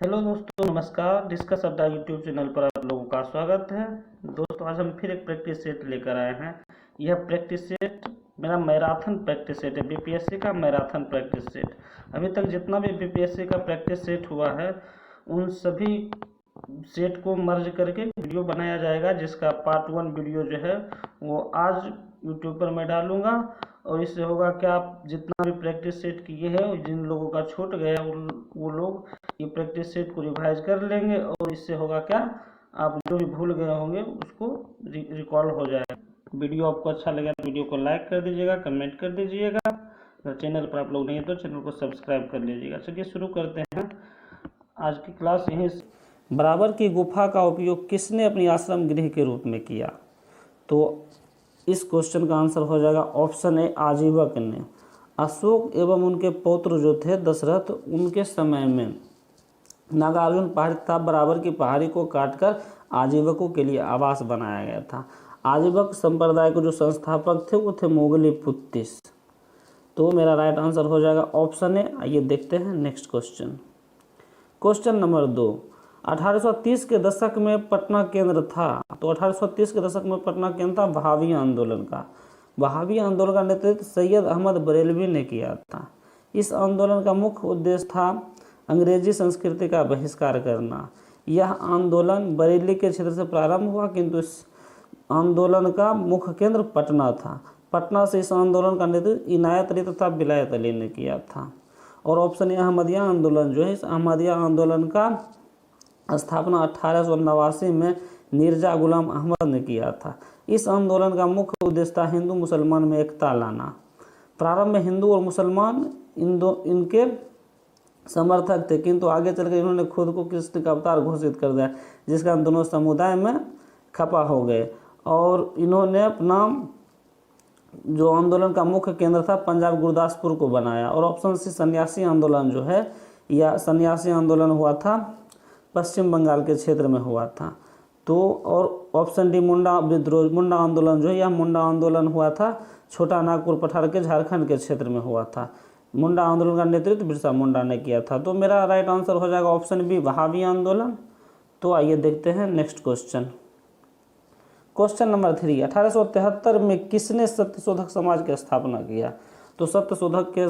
Hello दोस्तों, नमस्कार। Discuss अड्डा यूट्यूब चैनल पर आप लोगों का स्वागत है। दोस्तों, आज हम फिर एक प्रैक्टिस सेट लेकर आए हैं। यह प्रैक्टिस सेट मेरा मैराथन प्रैक्टिस सेट है, बीपीएससी का मैराथन प्रैक्टिस सेट। अभी तक जितना भी बीपीएससी का प्रैक्टिस सेट हुआ है, उन सभी सेट को मर्ज करके वीडियो बनाया जाएगा, जिसका पार्ट 1 वीडियो जो है वो आज यूट्यूब पर मैं डालूंगा। और इससे होगा क्या, आप जितना भी प्रैक्टिस सेट किए हैं, जिन लोगों का छूट गया वो लोग ये प्रैक्टिस सेट को रिवाइज कर लेंगे। और इससे होगा क्या, आप जो भी भूल गए होंगे उसको रिकॉल हो जाएगा। वीडियो आपको अच्छा लगा तो वीडियो को लाइक कर दीजिएगा, कमेंट कर दीजिएगा। अगर चैनल पर आप लोग नहीं है तो चैनल को सब्सक्राइब कर लीजिएगा। चलिए शुरू करते हैं आज की क्लास। यहीं बराबर की गुफा का उपयोग किसने अपनी आश्रम गृह के रूप में किया? तो इस क्वेश्चन का आंसर हो जाएगा ऑप्शन ए, आजीवक ने। अशोक एवं उनके पौत्र जो थे दशरथ, उनके समय में नागार्जुन पहाड़ी तथा बराबर की पहाड़ी को काटकर आजीवकों के लिए आवास बनाया गया था। आजीवक संप्रदाय के जो संस्थापक थे वो थे मोगलीपुत्तिस। तो मेरा राइट आंसर हो जाएगा ऑप्शन ए। आइए देखते हैं नेक्स्ट क्वेश्चन। क्वेश्चन नंबर 2, 1830 के दशक में पटना केंद्र था। तो 1830 के दशक में पटना केंद्र था वहाबी आंदोलन का। वहाबी आंदोलन का नेतृत्व सैयद अहमद बरेलवी ने किया था। इस आंदोलन का मुख्य उद्देश्य था अंग्रेजी संस्कृति का बहिष्कार करना। यह आंदोलन बरेली के क्षेत्र से प्रारंभ हुआ, किंतु इस आंदोलन का मुख्य केंद्र पटना था। पटना से इस आंदोलन का नेतृत्व इनायत अली तथा विलायत अली ने किया था। और ऑप्शन ए, अहमदिया आंदोलन जो है, इस अहमदिया आंदोलन का स्थापना 1889 में मिर्जा गुलाम अहमद ने किया था। इस आंदोलन का मुख्य उद्देश्य था हिंदू मुसलमान में एकता लाना। प्रारंभ में हिंदू और मुसलमान इनके समर्थक थे, किंतु आगे चलकर इन्होंने खुद को कृष्ण का अवतार घोषित कर दिया, जिस कारण दोनों समुदाय में खपा हो गए। और इन्होंने अपना जो आंदोलन का मुख्य केंद्र था पंजाब गुरदासपुर को बनाया। और ऑप्शन सी, सन्यासी आंदोलन जो है, या सन्यासी आंदोलन हुआ था पश्चिम बंगाल के क्षेत्र में हुआ था। तो और ऑप्शन डी, मुंडा विद्रोह, मुंडा आंदोलन जो है, यह मुंडा आंदोलन हुआ था छोटा नागपुर पठार के झारखंड के क्षेत्र में हुआ था। मुंडा आंदोलन का नेतृत्व बिरसा मुंडा ने किया था। तो मेरा राइट आंसर हो जाएगा ऑप्शन बी, वहाबी आंदोलन। तो आइए देखते हैं नेक्स्ट क्वेश्चन। क्वेश्चन नंबर 3, 1873 में किसने सत्यशोधक समाज की स्थापना किया? तो सत्यशोधक के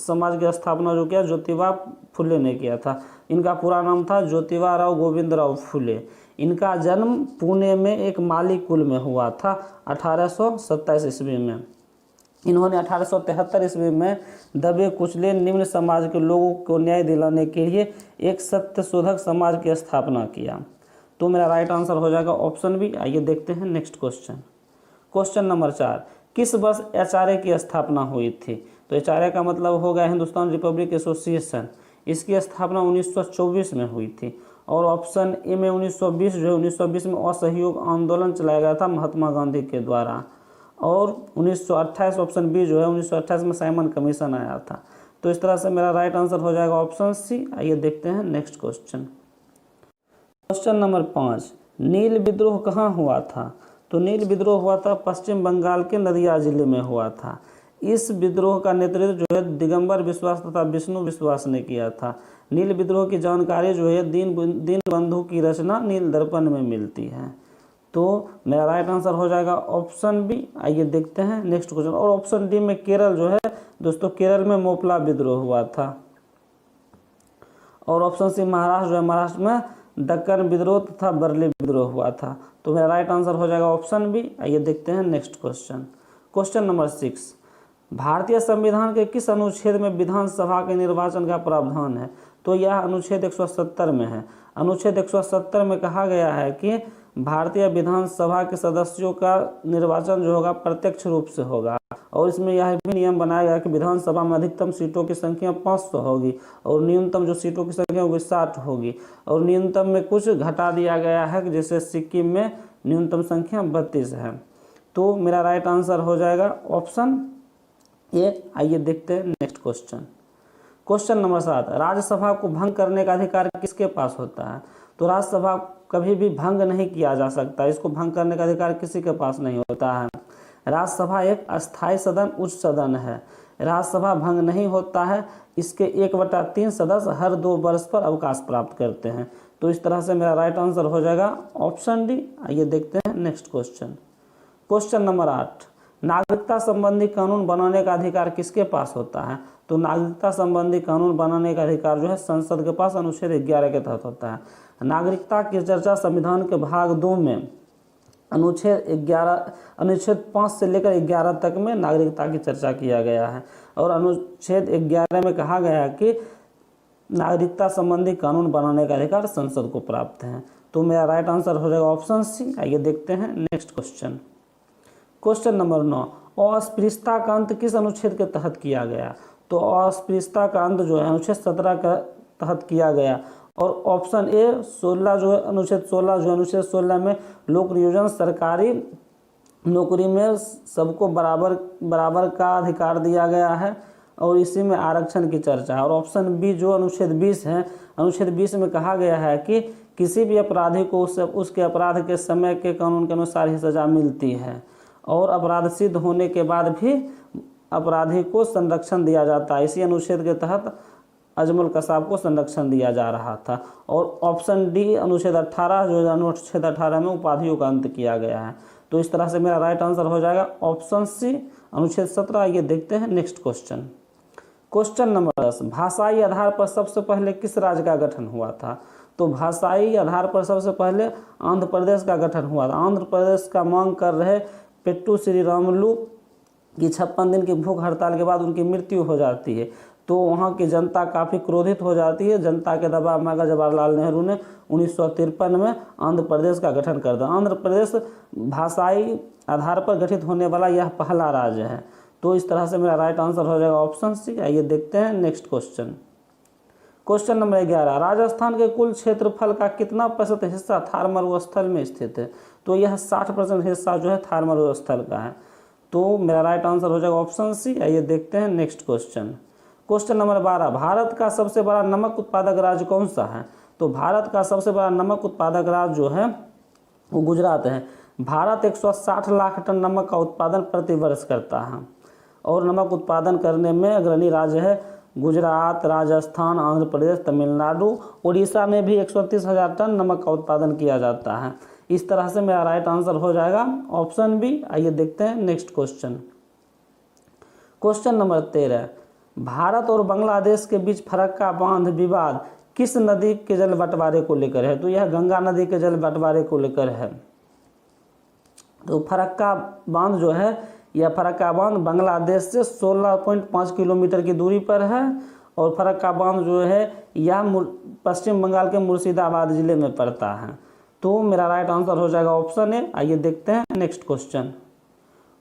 समाज की स्थापना जो किया, ज्योतिबा फुले ने किया था। इनका पूरा नाम था ज्योतिबा राव गोविंद राव फुले। इनका जन्म पुणे में एक माली कुल में हुआ था 1827 ईस्वी में। इन्होंने 1873 ईस्वी में दबे कुचले निम्न समाज के लोगों को न्याय दिलाने के लिए एक सत्यशोधक समाज की स्थापना किया। तो मेरा राइट आंसर हो जाएगा ऑप्शन बी। आइए देखते हैं नेक्स्ट क्वेश्चन। क्वेश्चन नंबर 4, किस वर्ष एचआरए की स्थापना हुई थी? तो एचआरए का मतलब हो गया हिंदुस्तान रिपब्लिक एसोसिएशन। इसकी स्थापना 1924 में हुई थी। और ऑप्शन ए में 1920 जो है, 1920 में असहयोग आंदोलन चलाया गया था महात्मा गांधी के द्वारा। और 1928 ऑप्शन बी जो है, 1928 में साइमन कमीशन आया था। तो इस तरह से मेरा राइट आंसर हो जाएगा ऑप्शन सी। आइए देखते हैं नेक्स्ट क्वेश्चन। क्वेश्चन नंबर 5, नील विद्रोह कहाँ हुआ था? तो नील विद्रोह हुआ था पश्चिम बंगाल के नदिया जिले में हुआ था। इस विद्रोह का नेतृत्व जो है दिगंबर विश्वास तथा विष्णु विश्वास ने किया था। नील विद्रोह की जानकारी जो है दीनबंधु की रचना नील दर्पण में मिलती है। तो मेरा राइट आंसर हो जाएगा ऑप्शन बी। आइए देखते हैं नेक्स्ट क्वेश्चन। और ऑप्शन डी में केरल जो है दोस्तों, केरल में मोपला विद्रोह हुआ था। और ऑप्शन सी महाराष्ट्र जो है, महाराष्ट्र में दक्कन विद्रोह तथा बरली विद्रोह हुआ था। तो मेरा राइट आंसर हो जाएगा ऑप्शन बी। आइए देखते हैं नेक्स्ट क्वेश्चन। क्वेश्चन नंबर 6, भारतीय संविधान के किस अनुच्छेद में विधानसभा के निर्वाचन का प्रावधान है? तो यह अनुच्छेद 170 में है। अनुच्छेद 170 में कहा गया है कि भारतीय विधानसभा के सदस्यों का निर्वाचन जो होगा प्रत्यक्ष रूप से होगा। और इसमें यह भी नियम बनाया गया कि विधानसभा में अधिकतम सीटों की संख्या 500 होगी और न्यूनतम जो सीटों की संख्या होगी 60 होगी। और न्यूनतम में कुछ घटा दिया गया है, जैसे सिक्किम में न्यूनतम संख्या 32 है। तो मेरा राइट आंसर हो जाएगा ऑप्शन ए। आइए देखते हैं next question. Question number 7, Rajya Sabha को भंग करने का अधिकार किसके पास होता है? तो राज्यसभा कभी भी भंग नहीं किया जा सकता, इसको भंग करने का अधिकार किसी के पास नहीं होता है। राज्यसभा एक अस्थायी सदन, उच्च सदन है। राज्यसभा भंग नहीं होता है, इसके 1/3 सदस्य हर 2 वर्ष पर अवकाश प्राप्त करते हैं। तो इस तरह से मेरा राइट आंसर हो जाएगा ऑप्शन डी। आइए देखते हैं नेक्स्ट क्वेश्चन। क्वेश्चन नंबर 8, नागरिकता संबंधी कानून बनाने का अधिकार किसके पास होता है? तो नागरिकता संबंधी कानून बनाने का अधिकार जो है संसद के पास अनुच्छेद 11 के तहत होता है। नागरिकता की चर्चा संविधान के भाग 2 में अनुच्छेद 5 से लेकर 11 तक में नागरिकता की चर्चा किया गया है और अनुच्छेद 11 में कहा गया है कि नागरिकता संबंधी कानून बनाने का अधिकार संसद को प्राप्त है। तो मेरा राइट आंसर हो जाएगा ऑप्शन सी। आइए देखते हैं नेक्स्ट क्वेश्चन। क्वेश्चन नंबर 9, अस्पृश्यता का अंत किस अनुच्छेद के तहत किया गया? तो अस्पृश्यता का अंत जो है अनुच्छेद 17 के तहत किया गया और ऑप्शन ए 16 जो है अनुच्छेद 16 में लोक नियोजन सरकारी नौकरी में सबको बराबर का अधिकार दिया गया है और इसी में आरक्षण की चर्चा है। और ऑप्शन बी जो अनुच्छेद 20 है, अनुच्छेद 20 में कहा गया है कि किसी भी अपराधी को उसके अपराध के समय के कानून के अनुसार ही सजा मिलती है और अपराध सिद्ध होने के बाद भी अपराधी को संरक्षण दिया जाता है। इसी अनुच्छेद के तहत अजमल कसाब को संरक्षण दिया जा रहा था। और ऑप्शन डी अनुच्छेद 18 जो अनुच्छेद 18 में उपाधियों का अंत किया गया है। तो इस तरह से मेरा राइट आंसर हो जाएगा ऑप्शन सी अनुच्छेद 17। ये देखते हैं नेक्स्ट क्वेश्चन। क्वेश्चन नंबर 10, भाषाई आधार पर सबसे पहले किस राज्य का गठन हुआ था? तो भाषाई आधार पर सबसे पहले आंध्र प्रदेश का गठन हुआ था। आंध्र प्रदेश का मांग कर रहे पेट्टू श्रीरामुलु की 56 दिन की भूख हड़ताल के बाद उनकी मृत्यु हो जाती है तो वहाँ की जनता काफ़ी क्रोधित हो जाती है। जनता के दबाव में आकर जवाहरलाल नेहरू ने 1953 में आंध्र प्रदेश का गठन कर दिया। आंध्र प्रदेश भाषाई आधार पर गठित होने वाला यह पहला राज्य है। तो इस तरह से मेरा राइट आंसर हो जाएगा ऑप्शन सी। आइए देखते हैं next question. Question number 11, Rajasthan के कुल क्षेत्रफल का कितना प्रतिशत हिस्सा थार मरुस्थल में स्थित है? तो यह 60% हिस्सा जो है थार मरुस्थल का है। तो मेरा राइट आंसर हो जाएगा ऑप्शन सी। आइए देखते हैं next question. Question number 12, Bharat का सबसे बड़ा नमक उत्पादक राज्य कौन सा है? तो भारत का सबसे बड़ा नमक उत्पादक राज्य जो है वो गुजरात है। भारत 160 लाख टन नमक का उत्पादन प्रति वर्ष करता है और नमक उत्पादन करने में अग्रणी राज्य है गुजरात, राजस्थान, आंध्र प्रदेश, तमिलनाडु, उड़ीसा में भी 130,000 टन नमक का उत्पादन किया जाता है। इस तरह से मेरा राइट आंसर हो जाएगा ऑप्शन बी। आइए देखते हैं next question. Question number 13, Bharat और बांग्लादेश के बीच फरक्का बांध विवाद किस नदी के जल बंटवारे को लेकर है? तो यह गंगा नदी के जल बंटवारे को लेकर है। तो फरक्का बांध जो है यह फरक्का बांध बांग्लादेश से 16.5 किलोमीटर की दूरी पर है और फरक्का बांध जो है यह पश्चिम बंगाल के मुर्शिदाबाद जिले में पड़ता है। तो मेरा राइट आंसर हो जाएगा ऑप्शन ए। आइए देखते हैं next question.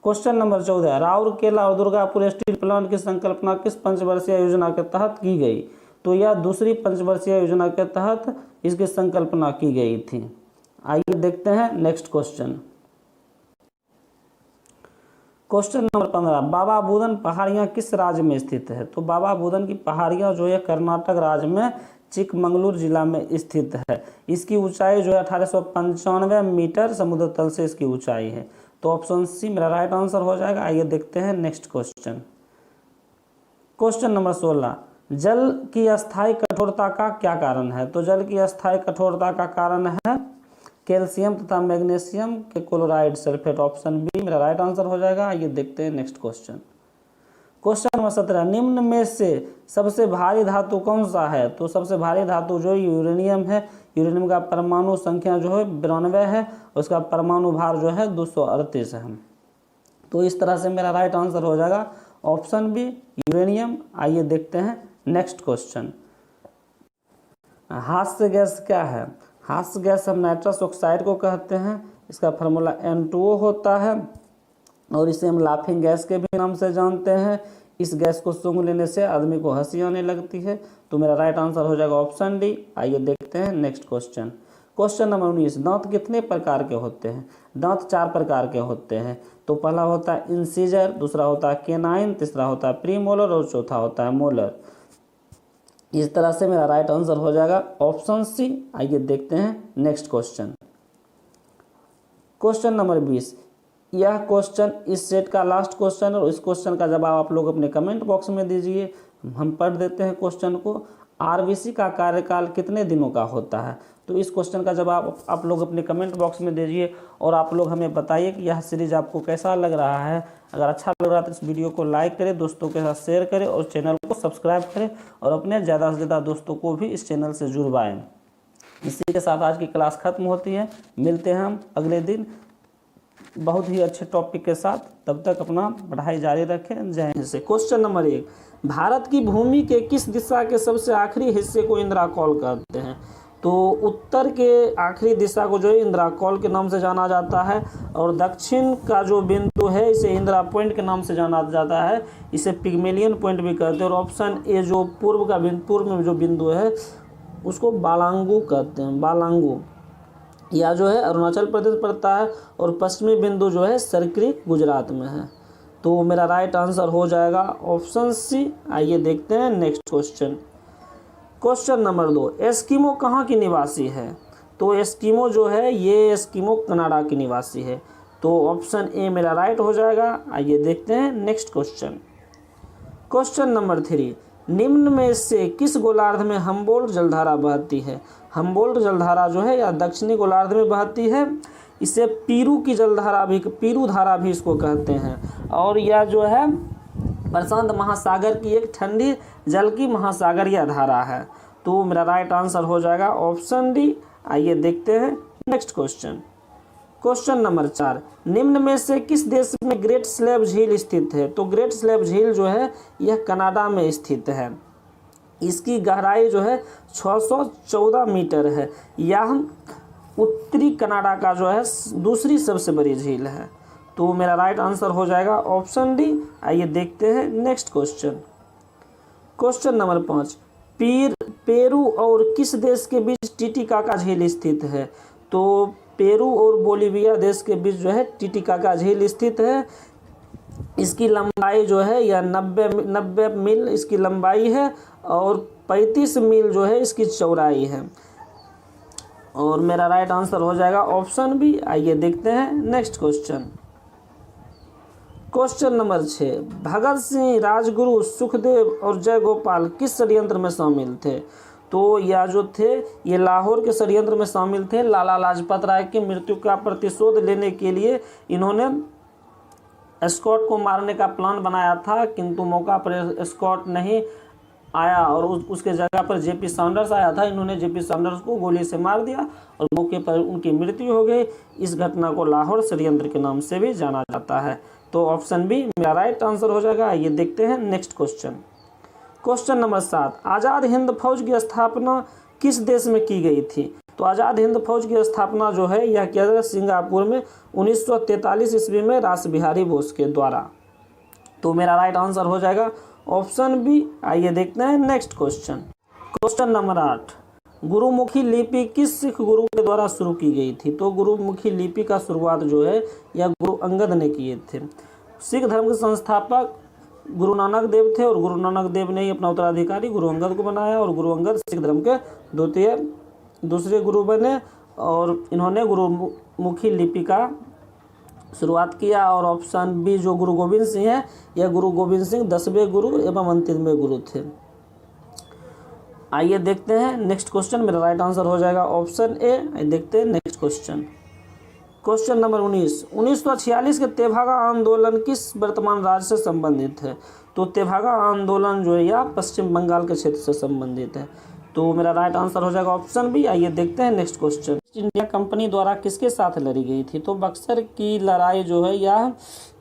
Question number 14, Rourkela और दुर्गापुर स्टील प्लांट की संकल्पना किस पंचवर्षीय योजना के तहत की गई? तो यह दूसरी पंचवर्षीय योजना के तहत इसकी संकल्पना की गई थी। आइए देखते हैं next question. Question number 15, Baba Budan पहाड़ियाँ किस राज्य में स्थित है? तो बाबा बुदन की पहाड़ियाँ जो है कर्नाटक राज्य में चिकमंगलूर जिला में स्थित है। इसकी ऊंचाई जो है 1895 मीटर समुद्र तल से इसकी ऊंचाई है। तो ऑप्शन सी मेरा राइट आंसर हो जाएगा। आइए देखते हैं नेक्स्ट क्वेश्चन। क्वेश्चन नंबर 16, जल की अस्थायी कठोरता का क्या कारण है? तो जल की अस्थायी कठोरता का कारण है कैल्शियम तथा मैग्नीशियम के क्लोराइड सल्फेट। ऑप्शन बी मेरा राइट आंसर हो जाएगा। आइए देखते हैं नेक्स्ट क्वेश्चन। क्वेश्चन नंबर 17, निम्न में से सबसे भारी धातु कौन सा है? तो सबसे भारी धातु जो यूरेनियम है। यूरेनियम का परमाणु संख्या जो है 92 है, उसका परमाणु भार जो है 238 है। तो इस तरह से मेरा राइट आंसर हो जाएगा ऑप्शन बी यूरेनियम। आइए देखते हैं नेक्स्ट क्वेश्चन। हास्य गैस क्या है? हास्य गैस हम नाइट्रस ऑक्साइड को कहते हैं। इसका फार्मूला N2O होता है और इसे हम लाफिंग गैस के भी नाम से जानते हैं। इस गैस को सूंघ लेने से आदमी को हंसी आने लगती है। तो मेरा राइट आंसर हो जाएगा ऑप्शन डी। आइए देखते हैं नेक्स्ट क्वेश्चन। क्वेश्चन नंबर 19, दांत कितने प्रकार के होते हैं? दांत 4 प्रकार के होते हैं। तो पहला होता है इंसीजर, दूसरा होता है केनाइन, तीसरा होता है प्रीमोलर और चौथा होता है मोलर। इस तरह से मेरा राइट आंसर हो जाएगा ऑप्शन सी। आइए देखते हैं नेक्स्ट क्वेश्चन। क्वेश्चन नंबर 20, यह क्वेश्चन इस सेट का लास्ट क्वेश्चन है और इस क्वेश्चन का जवाब आप लोग अपने कमेंट बॉक्स में दीजिए। हम पढ़ देते हैं क्वेश्चन को। आरबीसी का कार्यकाल कितने दिनों का होता है? तो इस क्वेश्चन का जवाब आप लोग अपने कमेंट बॉक्स में दीजिए और आप लोग हमें बताइए कि यह सीरीज आपको कैसा लग रहा है। अगर अच्छा लग रहा है तो इस वीडियो को लाइक करें, दोस्तों के साथ शेयर करें और चैनल को सब्सक्राइब करें और अपने ज़्यादा से ज़्यादा दोस्तों को भी इस चैनल से जुड़वाएं। इसी के साथ आज की क्लास खत्म होती है। मिलते हैं हम अगले दिन बहुत ही अच्छे टॉपिक के साथ। तब तक अपना पढ़ाई जारी रखें। जय हिंद। से क्वेश्चन नंबर 1, भारत की भूमि के किस दिशा के सबसे आखिरी हिस्से को इंद्राकौल कहते हैं? तो उत्तर के आखिरी दिशा को जो है इंद्राकौल के नाम से जाना जाता है और दक्षिण का जो बिंदु है इसे इंदिरा पॉइंट के नाम से जाना जाता है। इसे पिग्मेलियन पॉइंट भी कहते हैं। और ऑप्शन ए जो पूर्व में जो बिंदु है उसको बालांगू कहते हैं। बालांगू या जो है अरुणाचल प्रदेश पड़ता है और पश्चिमी बिंदु जो है सरकरी गुजरात में है। तो मेरा राइट आंसर हो जाएगा ऑप्शन सी। आइए देखते हैं next question. Question number 2, Eskimo कहाँ की निवासी है? तो एस्किमो जो है ये एस्किमो कनाडा की निवासी है। तो ऑप्शन ए मेरा राइट हो जाएगा। आइए देखते हैं नेक्स्ट क्वेश्चन। क्वेश्चन नंबर 3, निम्न में से किस गोलार्ध में हम्बोल्ट जलधारा बहती है? हम्बोल्ट जलधारा जो है या दक्षिणी गोलार्ध में बहती है। इसे पीरू की जलधारा भी, पीरू धारा भी इसको कहते हैं। और यह जो है प्रशांत महासागर की एक ठंडी जल की महासागरीय धारा है। तो मेरा राइट आंसर हो जाएगा ऑप्शन डी। आइए देखते हैं नेक्स्ट क्वेश्चन। क्वेश्चन नंबर 4, निम्न में से किस देश में ग्रेट स्लैब झील स्थित है? तो ग्रेट स्लैब झील जो है यह कनाडा में स्थित है। इसकी गहराई जो है 614 मीटर है। यह उत्तरी कनाडा का जो है दूसरी सबसे बड़ी झील है। तो मेरा राइट आंसर हो जाएगा ऑप्शन डी। आइए देखते हैं next question. Question number 5, Peru और किस देश के बीच टिटिकाका झील स्थित है? तो पेरू और बोलिविया देश के बीच जो है टिटिकाका झील स्थित है। इसकी लंबाई जो है यह 90 मील इसकी लंबाई है और 35 मील जो है इसकी चौड़ाई है। और मेरा राइट आंसर हो जाएगा ऑप्शन बी। आइए देखते हैं next question. Question number 6, Bhagat Singh, Rajguru, Sukhdev और जयगोपाल किस षड्यंत्र में शामिल थे? तो यह जो थे ये लाहौर के षड्यंत्र में शामिल थे। लाला लाजपत राय की मृत्यु का प्रतिशोध लेने के लिए इन्होंने एस्कॉट को मारने का प्लान बनाया था, किंतु मौका पर एस्कॉट नहीं आया और उसके जगह पर जेपी सॉन्डर्स आया था। इन्होंने जेपी सॉन्डर्स को गोली से मार दिया और मौके पर उनकी मृत्यु हो गई। इस घटना को लाहौर षड्यंत्र के नाम से भी जाना जाता है। तो ऑप्शन बी मेरा राइट आंसर हो जाएगा। ये देखते हैं next question. Question number 7, Azad Hind फौज की स्थापना किस देश में की गई थी? तो आज़ाद हिंद फौज की स्थापना जो है यह किया गया सिंगापुर में 1943 ईस्वी में रास बिहारी बोस के द्वारा। तो मेरा राइट आंसर हो जाएगा ऑप्शन बी। आइए देखते हैं next question. Question number 8, Gurmukhi लिपि किस सिख गुरु के द्वारा शुरू की गई थी? तो गुरुमुखी लिपि का शुरुआत जो है यह गुरु अंगद ने किए थे। सिख धर्म के संस्थापक गुरु नानक देव थे और गुरु नानक देव ने ही अपना उत्तराधिकारी गुरु अंगद को बनाया और गुरु अंगद सिख धर्म के दूसरे गुरु बने और इन्होंने गुरुमुखी लिपि का शुरुआत किया। और ऑप्शन बी जो गुरु गोविंद सिंह है यह गुरु गोविंद सिंह 10वें गुरु एवं अंतिमवें गुरु थे। आइए देखते हैं नेक्स्ट क्वेश्चन। मेरा राइट आंसर हो जाएगा ऑप्शन ए। देखते हैं नेक्स्ट क्वेश्चन। क्वेश्चन नंबर 19, 1946 के तेभागा आंदोलन किस वर्तमान राज्य से संबंधित है? तो तेभागा आंदोलन जो है यह पश्चिम बंगाल के क्षेत्र से संबंधित है। तो मेरा राइट आंसर हो जाएगा ऑप्शन बी। आइए देखते हैं नेक्स्ट क्वेश्चन। इंडिया कंपनी द्वारा किसके साथ लड़ी गई थी? तो बक्सर की लड़ाई जो है यह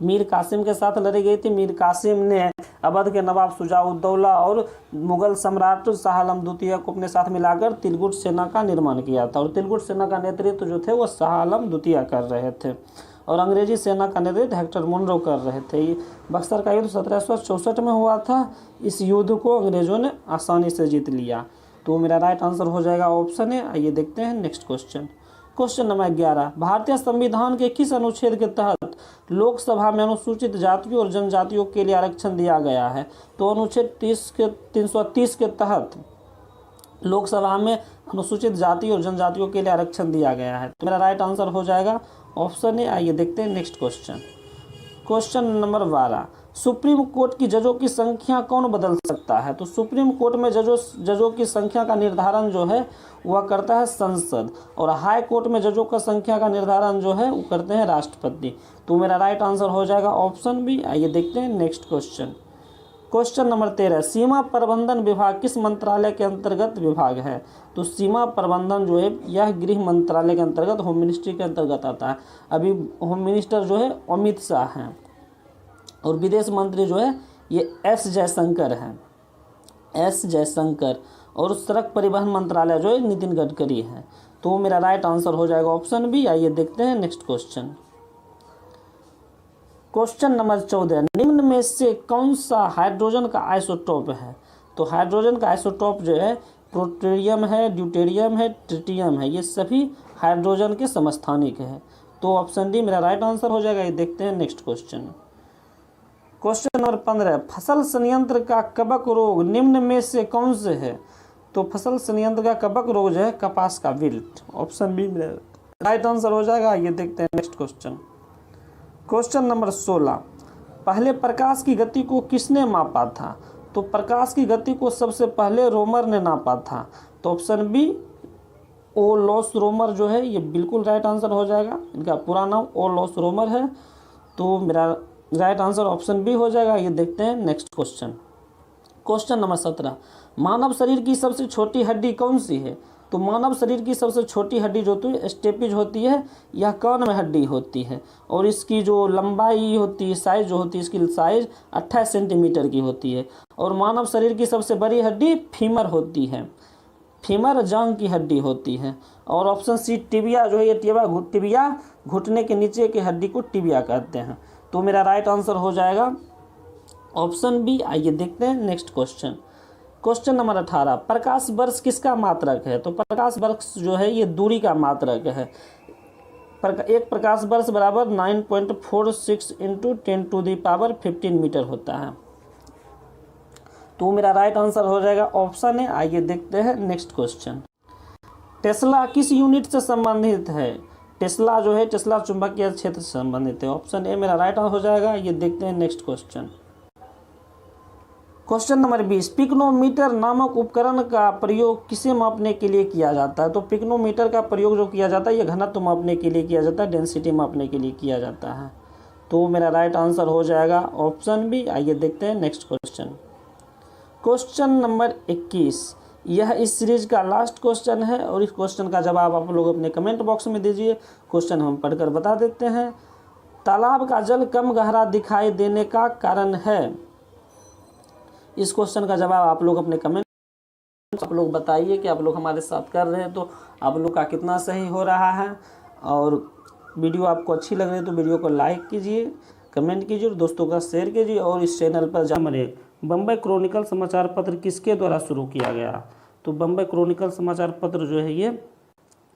मीर कासिम के साथ लड़ी गई थी। मीर कासिम ने अवध के नवाब शुजा-उद-दौला और मुगल सम्राट शाह आलम द्वितीय को अपने साथ मिलाकर तिलकुट सेना का निर्माण किया था। और तिलकुट सेना का नेतृत्व जो थे वो शाह आलम द्वितीय कर रहे थे और अंग्रेजी सेना का नेतृत्व हेक्टर मुनरो कर रहे थे। बक्सर का युद्ध 1764 में हुआ था। इस युद्ध को अंग्रेजों ने आसानी से जीत लिया। तो मेरा राइट आंसर हो जाएगा ऑप्शन है। आइए देखते हैं नेक्स्ट क्वेश्चन। क्वेश्चन नंबर 11, भारतीय संविधान के किस अनुच्छेद के तहत लोकसभा में अनुसूचित जातियों और जनजातियों के लिए आरक्षण दिया गया है? तो अनुच्छेद 330 के तहत लोकसभा में अनुसूचित जाति और जनजातियों के लिए आरक्षण दिया गया है। तो मेरा राइट आंसर हो जाएगा ऑप्शन ए। आइए देखते हैं next question. Question number 12, supreme court की जजों की संख्या कौन बदल सकता है? तो सुप्रीम कोर्ट में जजों की संख्या का निर्धारण जो है वह करता है संसद, और हाई कोर्ट में जजों का संख्या का निर्धारण जो है वो करते हैं राष्ट्रपति। तो मेरा राइट आंसर हो जाएगा ऑप्शन बी। आइए देखते हैं नेक्स्ट क्वेश्चन। क्वेश्चन नंबर 13, सीमा प्रबंधन विभाग किस मंत्रालय के अंतर्गत विभाग है? तो सीमा प्रबंधन जो है यह गृह मंत्रालय के अंतर्गत, होम मिनिस्ट्री के अंतर्गत आता है। अभी होम मिनिस्टर जो है अमित शाह हैं, और विदेश मंत्री जो है ये एस जयशंकर हैं, एस जयशंकर। और सड़क परिवहन मंत्रालय जो है नितिन गडकरी है। तो मेरा राइट आंसर हो जाएगा ऑप्शन बी। आइए देखते हैं नेक्स्ट क्वेश्चन। क्वेश्चन नंबर 14, निम्न में से कौन सा हाइड्रोजन का आइसोटोप है? तो हाइड्रोजन का आइसोटोप जो है प्लूटोनियम है, ड्यूटेरियम है, ट्रिटियम है, ये सभी हाइड्रोजन के समस्थानिक है। तो ऑप्शन डी मेरा राइट आंसर हो जाएगा। ये देखते हैं नेक्स्ट क्वेश्चन। क्वेश्चन नंबर 15, फसल संयंत्र का कवक रोग निम्न में से कौन से है? तो फसल संयंत्र का कवक रोग जो है कपास का विल्ट। ऑप्शन बी मेरा राइट आंसर हो जाएगा। ये देखते हैं नेक्स्ट क्वेश्चन। क्वेश्चन नंबर 16, पहले प्रकाश की गति को किसने मापा था? तो प्रकाश की गति को सबसे पहले रोमर ने नापा था। तो ऑप्शन बी ओ लॉस रोमर जो है ये बिल्कुल राइट आंसर हो जाएगा। इनका पूरा नाम ओ लॉस रोमर है। तो मेरा राइट आंसर ऑप्शन बी हो जाएगा। ये देखते हैं नेक्स्ट क्वेश्चन। क्वेश्चन नंबर 17, मानव शरीर की सबसे छोटी हड्डी कौन सी है? तो मानव शरीर की सबसे छोटी हड्डी जो होती है स्टेपिज होती है, यह कान में हड्डी होती है, और इसकी जो लंबाई होती है, साइज जो होती है, इसकी साइज 28 सेंटीमीटर की होती है। और मानव शरीर की सबसे बड़ी हड्डी फीमर होती है, फीमर जांघ की हड्डी होती है। और ऑप्शन सी टिबिया जो है ये टिबिया घुटने के नीचे की हड्डी को टिबिया कहते हैं। तो मेरा राइट आंसर हो जाएगा ऑप्शन बी। आइए देखते हैं नेक्स्ट क्वेश्चन। क्वेश्चन नंबर 18, प्रकाश वर्ष किसका मात्रक है? तो प्रकाश वर्ष जो है ये दूरी का मात्रक है। एक प्रकाश वर्ष बराबर 9.46 इंटू 10⁻15 मीटर होता है। तो मेरा राइट आंसर हो जाएगा ऑप्शन है। आइए देखते हैं नेक्स्ट क्वेश्चन। टेस्ला किस यूनिट से संबंधित है? टेस्ला जो है टेस्ला चुंबकीय क्षेत्र से संबंधित है। ऑप्शन ए मेरा राइट आंसर हो जाएगा। ये देखते हैं next question. Question number 20, pycnometer नामक उपकरण का प्रयोग किसे मापने के लिए किया जाता है? तो पिक्नोमीटर का प्रयोग जो किया जाता है ये घनत्व मापने के लिए किया जाता है, डेंसिटी मापने के लिए किया जाता है। तो मेरा राइट आंसर हो जाएगा ऑप्शन बी। आइए देखते हैं नेक्स्ट क्वेश्चन। क्वेश्चन नंबर 21, यह इस सीरीज का लास्ट क्वेश्चन है, और इस क्वेश्चन का जवाब आप लोग अपने कमेंट बॉक्स में दीजिए। क्वेश्चन हम पढ़कर बता देते हैं। तालाब का जल कम गहरा दिखाई देने का कारण है? इस क्वेश्चन का जवाब आप लोग अपने कमेंट आप लोग बताइए कि आप लोग हमारे साथ कर रहे हैं तो आप लोग का कितना सही हो रहा है। और वीडियो आपको अच्छी लग रही है तो वीडियो को लाइक कीजिए, कमेंट कीजिए और दोस्तों का शेयर कीजिए। और इस चैनल पर जाइए। बम्बई क्रॉनिकल समाचार पत्र किसके द्वारा शुरू किया गया? तो बम्बई क्रॉनिकल समाचार पत्र जो है ये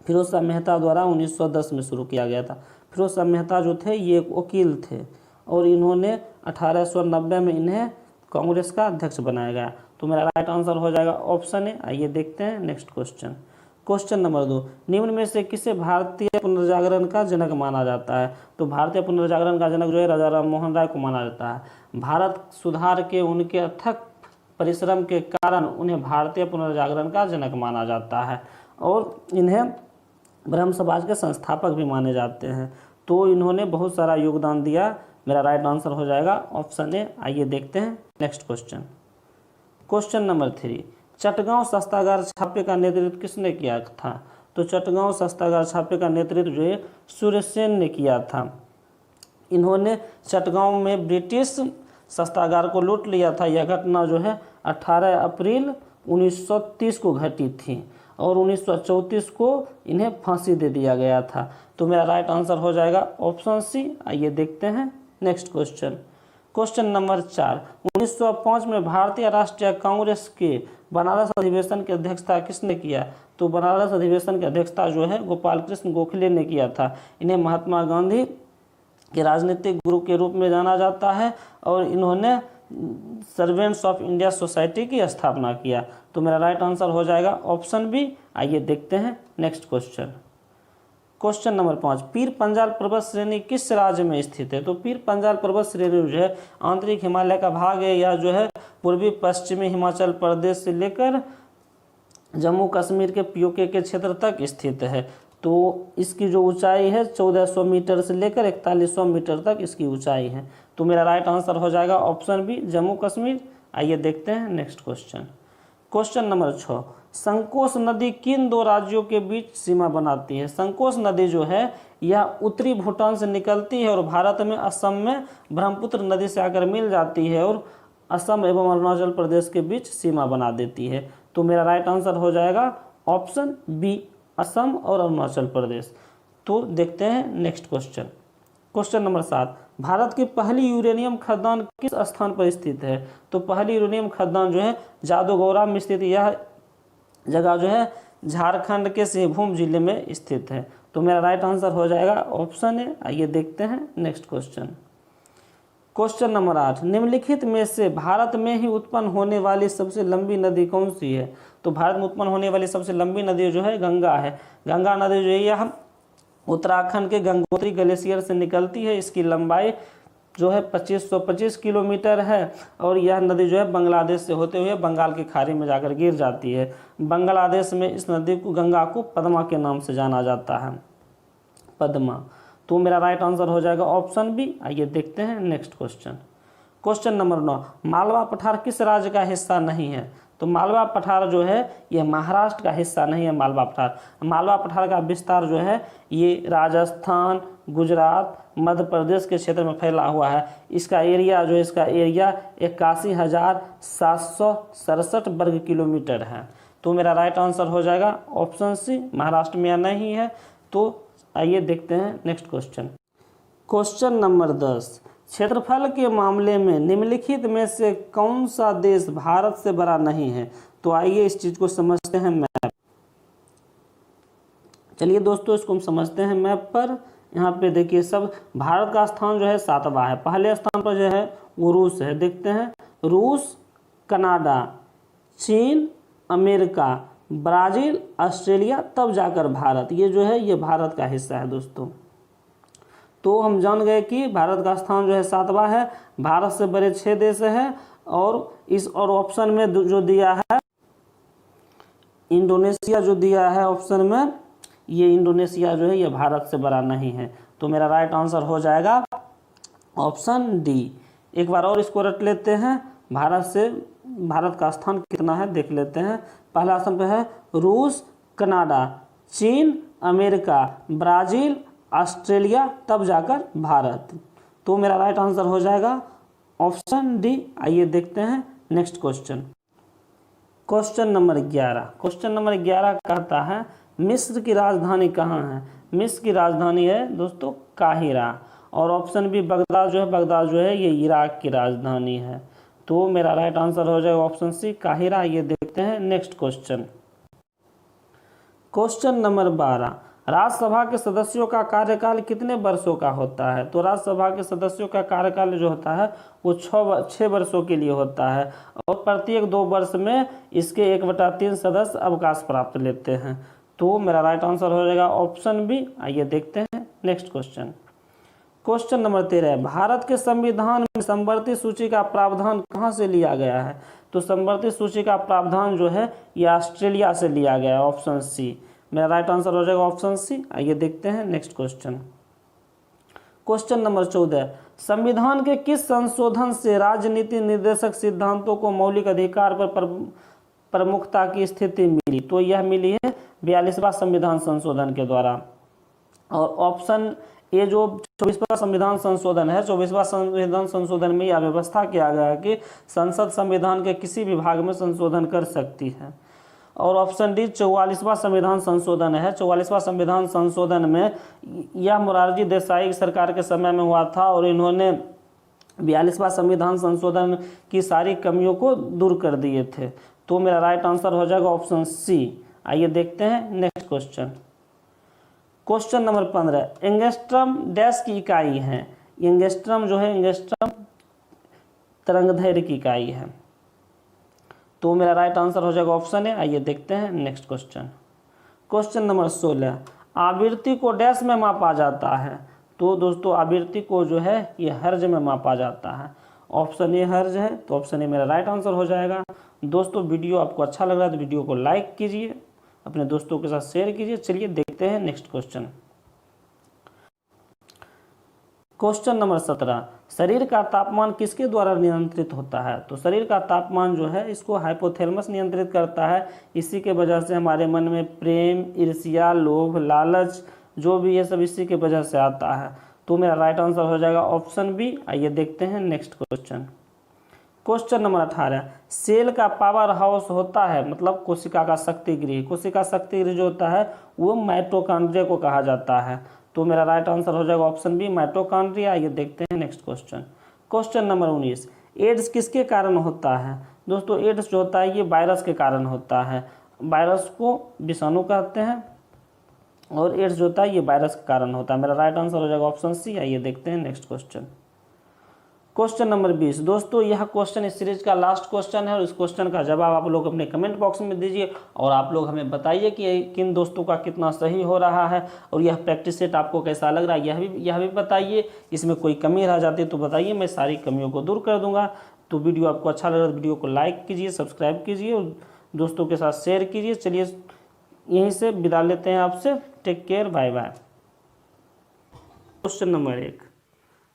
फिरोज शाह मेहता द्वारा 1910 में शुरू किया गया था। फिरोज शाह मेहता जो थे ये एक वकील थे, और इन्होंने 1890 में इन्हें कांग्रेस का अध्यक्ष बनाया गया। तो मेरा राइट आंसर हो जाएगा ऑप्शन है। आइए देखते हैं नेक्स्ट क्वेश्चन। क्वेश्चन नंबर 2, निम्न में से किसे भारतीय पुनर्जागरण का जनक माना जाता है? तो भारतीय पुनर्जागरण का जनक जो है राजा राम मोहन राय को माना जाता है। भारत सुधार के उनके अथक परिश्रम के कारण उन्हें भारतीय पुनर्जागरण का जनक माना जाता है, और इन्हें ब्रह्म समाज के संस्थापक भी माने जाते हैं। तो इन्होंने बहुत सारा योगदान दिया। मेरा राइट आंसर हो जाएगा ऑप्शन ए। आइए देखते हैं next question. Question number 3, Chittagong शस्त्रागार छापे का नेतृत्व किसने किया था? तो चटगांव शस्त्रागार छापे का नेतृत्व जो है सूर्यसेन ने किया था। इन्होंने चटगांव में ब्रिटिश शस्त्रागार को लूट लिया था। यह घटना जो है 18 अप्रैल 1930 को घटी थी, और 1934 को इन्हें फांसी दे दिया गया था। तो मेरा राइट आंसर हो जाएगा ऑप्शन सी। आइए देखते हैं नेक्स्ट क्वेश्चन। क्वेश्चन नंबर 4, 1905 में भारतीय राष्ट्रीय कांग्रेस के बनारस अधिवेशन की अध्यक्षता किसने किया? तो बनारस अधिवेशन की अध्यक्षता जो है गोपाल कृष्ण गोखले ने किया था। इन्हें महात्मा गांधी के राजनीतिक गुरु के रूप में जाना जाता है, और इन्होंने सर्वेंट्स ऑफ इंडिया सोसाइटी की स्थापना किया। तो मेरा राइट आंसर हो जाएगा ऑप्शन बी। आइए देखते हैं next question. Question number 5, Pir Panjal पर्वत श्रेणी किस राज्य में स्थित है? तो पीर पंजाल पर्वत श्रेणी जो है आंतरिक हिमालय का भाग है, या जो है पूर्वी पश्चिमी हिमाचल प्रदेश से लेकर जम्मू कश्मीर के पीओके के क्षेत्र तक स्थित है। तो इसकी जो ऊंचाई है 1400 मीटर से लेकर 4100 मीटर तक इसकी ऊंचाई है। तो मेरा राइट आंसर हो जाएगा ऑप्शन बी, जम्मू कश्मीर। आइए देखते हैं next question. Question number 6, Sankosh नदी किन दो राज्यों के बीच सीमा बनाती है? संकोश नदी जो है यह उत्तरी भूटान से निकलती है और भारत में असम में ब्रह्मपुत्र नदी से आकर मिल जाती है और असम एवं अरुणाचल प्रदेश के बीच सीमा बना देती है। तो मेरा राइट आंसर हो जाएगा ऑप्शन बी, असम और अरुणाचल प्रदेश। तो देखते हैं next question. Question number 7, Bharat की पहली यूरेनियम खदान किस स्थान पर स्थित है? तो पहली यूरेनियम खदान जो है जादूगौरा में स्थित, यह जगह जो है झारखंड के सिंहभूम जिले में स्थित है। तो मेरा राइट आंसर हो जाएगा ऑप्शन ए। आइए देखते हैं नेक्स्ट क्वेश्चन। क्वेश्चन नंबर 8, निम्नलिखित में से भारत में ही उत्पन्न होने वाली सबसे लंबी नदी कौन सी है? तो भारत में उत्पन्न होने वाली सबसे लंबी नदी जो है गंगा है। गंगा नदी जो है यह उत्तराखंड के गंगोत्री ग्लेशियर से निकलती है। इसकी लंबाई जो है 2525 किलोमीटर है और यह नदी जो है बांग्लादेश से होते हुए बंगाल की खाड़ी में जाकर गिर जाती है। बांग्लादेश में इस नदी को, गंगा को पद्मा के नाम से जाना जाता है, पद्मा। तो मेरा राइट आंसर हो जाएगा ऑप्शन बी। आइए देखते हैं next question. Question number 9, Malwa पठार किस राज्य का हिस्सा नहीं है? तो मालवा पठार जो है यह महाराष्ट्र का हिस्सा नहीं है। मालवा पठार, मालवा पठार का विस्तार जो है ये राजस्थान, गुजरात, मध्य प्रदेश के क्षेत्र में फैला हुआ है। इसका एरिया जो है, इसका एरिया 81,767 वर्ग किलोमीटर है। तो मेरा राइट आंसर हो जाएगा ऑप्शन सी, महाराष्ट्र में या नहीं है। तो आइए देखते हैं नेक्स्ट क्वेश्चन। क्वेश्चन नंबर 10, क्षेत्रफल के मामले में निम्नलिखित में से कौन सा देश भारत से बड़ा नहीं है? तो आइए इस चीज को समझते हैं मैप। चलिए दोस्तों इसको हम समझते हैं मैप पर। यहाँ पे देखिए सब भारत का स्थान जो है 7वां है। पहले स्थान पर जो है वो रूस है। देखते हैं रूस, कनाडा, चीन, अमेरिका, ब्राजील, ऑस्ट्रेलिया, तब जाकर भारत। ये जो है ये भारत का हिस्सा है दोस्तों। तो हम जान गए कि भारत का स्थान जो है 7वां है। भारत से बड़े 6 देश हैं और इस और ऑप्शन में जो दिया है इंडोनेशिया, जो दिया है ऑप्शन में, ये इंडोनेशिया जो है ये भारत से बड़ा नहीं है। तो मेरा राइट आंसर हो जाएगा ऑप्शन डी। एक बार और इसको रट लेते हैं। भारत का स्थान कितना है देख लेते हैं। पहला स्थान पे है रूस, कनाडा, चीन, अमेरिका, ब्राजील, ऑस्ट्रेलिया, तब जाकर भारत। तो मेरा राइट आंसर हो जाएगा ऑप्शन डी। आइए देखते हैं next question. Question number 11। Question number 11 कहता है मिस्र की राजधानी कहाँ है? मिस्र की राजधानी है दोस्तों काहिरा। और ऑप्शन बी बगदाद जो है ये इराक की राजधानी है। तो मेरा राइट आंसर हो जाएगा ऑप्शन सी, काहिरा। ये देखते हैं next question. Question number 12, Rajya Sabha के सदस्यों का कार्यकाल कितने वर्षों का होता है? तो राज्यसभा के सदस्यों का कार्यकाल जो होता है वो 6 वर्षों के लिए होता है और प्रत्येक 2 वर्ष में इसके 1/3 सदस्य अवकाश प्राप्त लेते हैं। तो मेरा राइट आंसर हो जाएगा ऑप्शन बी। आइए देखते हैं next question. Question number 13, Bharat के संविधान में समवर्ती सूची का प्रावधान कहाँ से लिया गया है? तो समवर्ती सूची का प्रावधान जो है ये ऑस्ट्रेलिया से लिया गया है, ऑप्शन सी। मेरा राइट आंसर हो जाएगा ऑप्शन सी। आइए देखते हैं नेक्स्ट क्वेश्चन। क्वेश्चन नंबर 14, संविधान के किस संशोधन से राजनीति निर्देशक सिद्धांतों को मौलिक अधिकार पर प्रमुखता की स्थिति मिली? तो यह मिली है 42वां संविधान संशोधन के द्वारा। और ऑप्शन ए जो 24वां संविधान संशोधन है, 24वां संविधान संशोधन में यह व्यवस्था किया गया है कि संसद संविधान के किसी भी भाग में संशोधन कर सकती है। और ऑप्शन डी 44वां संविधान संशोधन है। 44वां संविधान संशोधन में यह मोरारजी देसाई सरकार के समय में हुआ था और इन्होंने 42वां संविधान संशोधन की सारी कमियों को दूर कर दिए थे। तो मेरा राइट आंसर हो जाएगा ऑप्शन सी। आइए देखते हैं next question. Question number 15, angstrom dash की इकाई है? एंगस्ट्रम जो है एंगस्ट्रम तरंगदैर्घ्य की इकाई है। तो मेरा राइट आंसर हो जाएगा ऑप्शन है। आइए देखते हैं नेक्स्ट क्वेश्चन। क्वेश्चन नंबर 16, आवृत्ति को डैश में मापा जाता है, तो दोस्तों आवृत्ति को जो है ये हर्ज में मापा जाता है। ऑप्शन ए हर्ज है, तो ऑप्शन ए मेरा राइट आंसर हो जाएगा। दोस्तों वीडियो आपको अच्छा लग रहा है तो वीडियो को लाइक कीजिए, अपने दोस्तों के साथ शेयर कीजिए। चलिए देखते हैं नेक्स्ट क्वेश्चन। क्वेश्चन नंबर 17, शरीर का तापमान किसके द्वारा नियंत्रित होता है? तो शरीर का तापमान जो है इसको हाइपोथैलेमस नियंत्रित करता है। इसी के वजह से हमारे मन में प्रेम, ईर्ष्या, लोभ, लालच जो भी ये सब इसी के वजह से आता है। तो मेरा राइट आंसर हो जाएगा ऑप्शन बी। आइए देखते हैं next question. Question number 18, cell का पावर हाउस होता है, मतलब कोशिका का शक्ति गृह। कोशिका शक्ति गृह जो होता है वो माइटोकॉन्ड्रिया को कहा जाता है। तो मेरा राइट आंसर हो जाएगा ऑप्शन बी, माइटोकॉन्ड्रिया। आइए देखते हैं next question. Question number 19, AIDS किसके कारण होता है? दोस्तों एड्स जो होता है ये वायरस के कारण होता है। वायरस को विषाणु कहते हैं और एड्स जो होता है ये वायरस के कारण होता है। मेरा राइट आंसर हो जाएगा ऑप्शन सी। आइए देखते हैं नेक्स्ट क्वेश्चन। क्वेश्चन नंबर 20, दोस्तों यह क्वेश्चन इस सीरीज का लास्ट क्वेश्चन है और इस क्वेश्चन का जवाब आप लोग अपने कमेंट बॉक्स में दीजिए और आप लोग हमें बताइए कि किन दोस्तों का कितना सही हो रहा है और यह प्रैक्टिस सेट आपको कैसा लग रहा है यह भी बताइए। इसमें कोई कमी रह जाती है तो बताइए, मैं सारी कमियों को दूर कर दूंगा। तो वीडियो आपको अच्छा लग रहा है तो वीडियो को लाइक कीजिए, सब्सक्राइब कीजिए और दोस्तों के साथ शेयर कीजिए। चलिए यहीं से विदा लेते हैं आपसे। Take care, bye bye. Question number 1,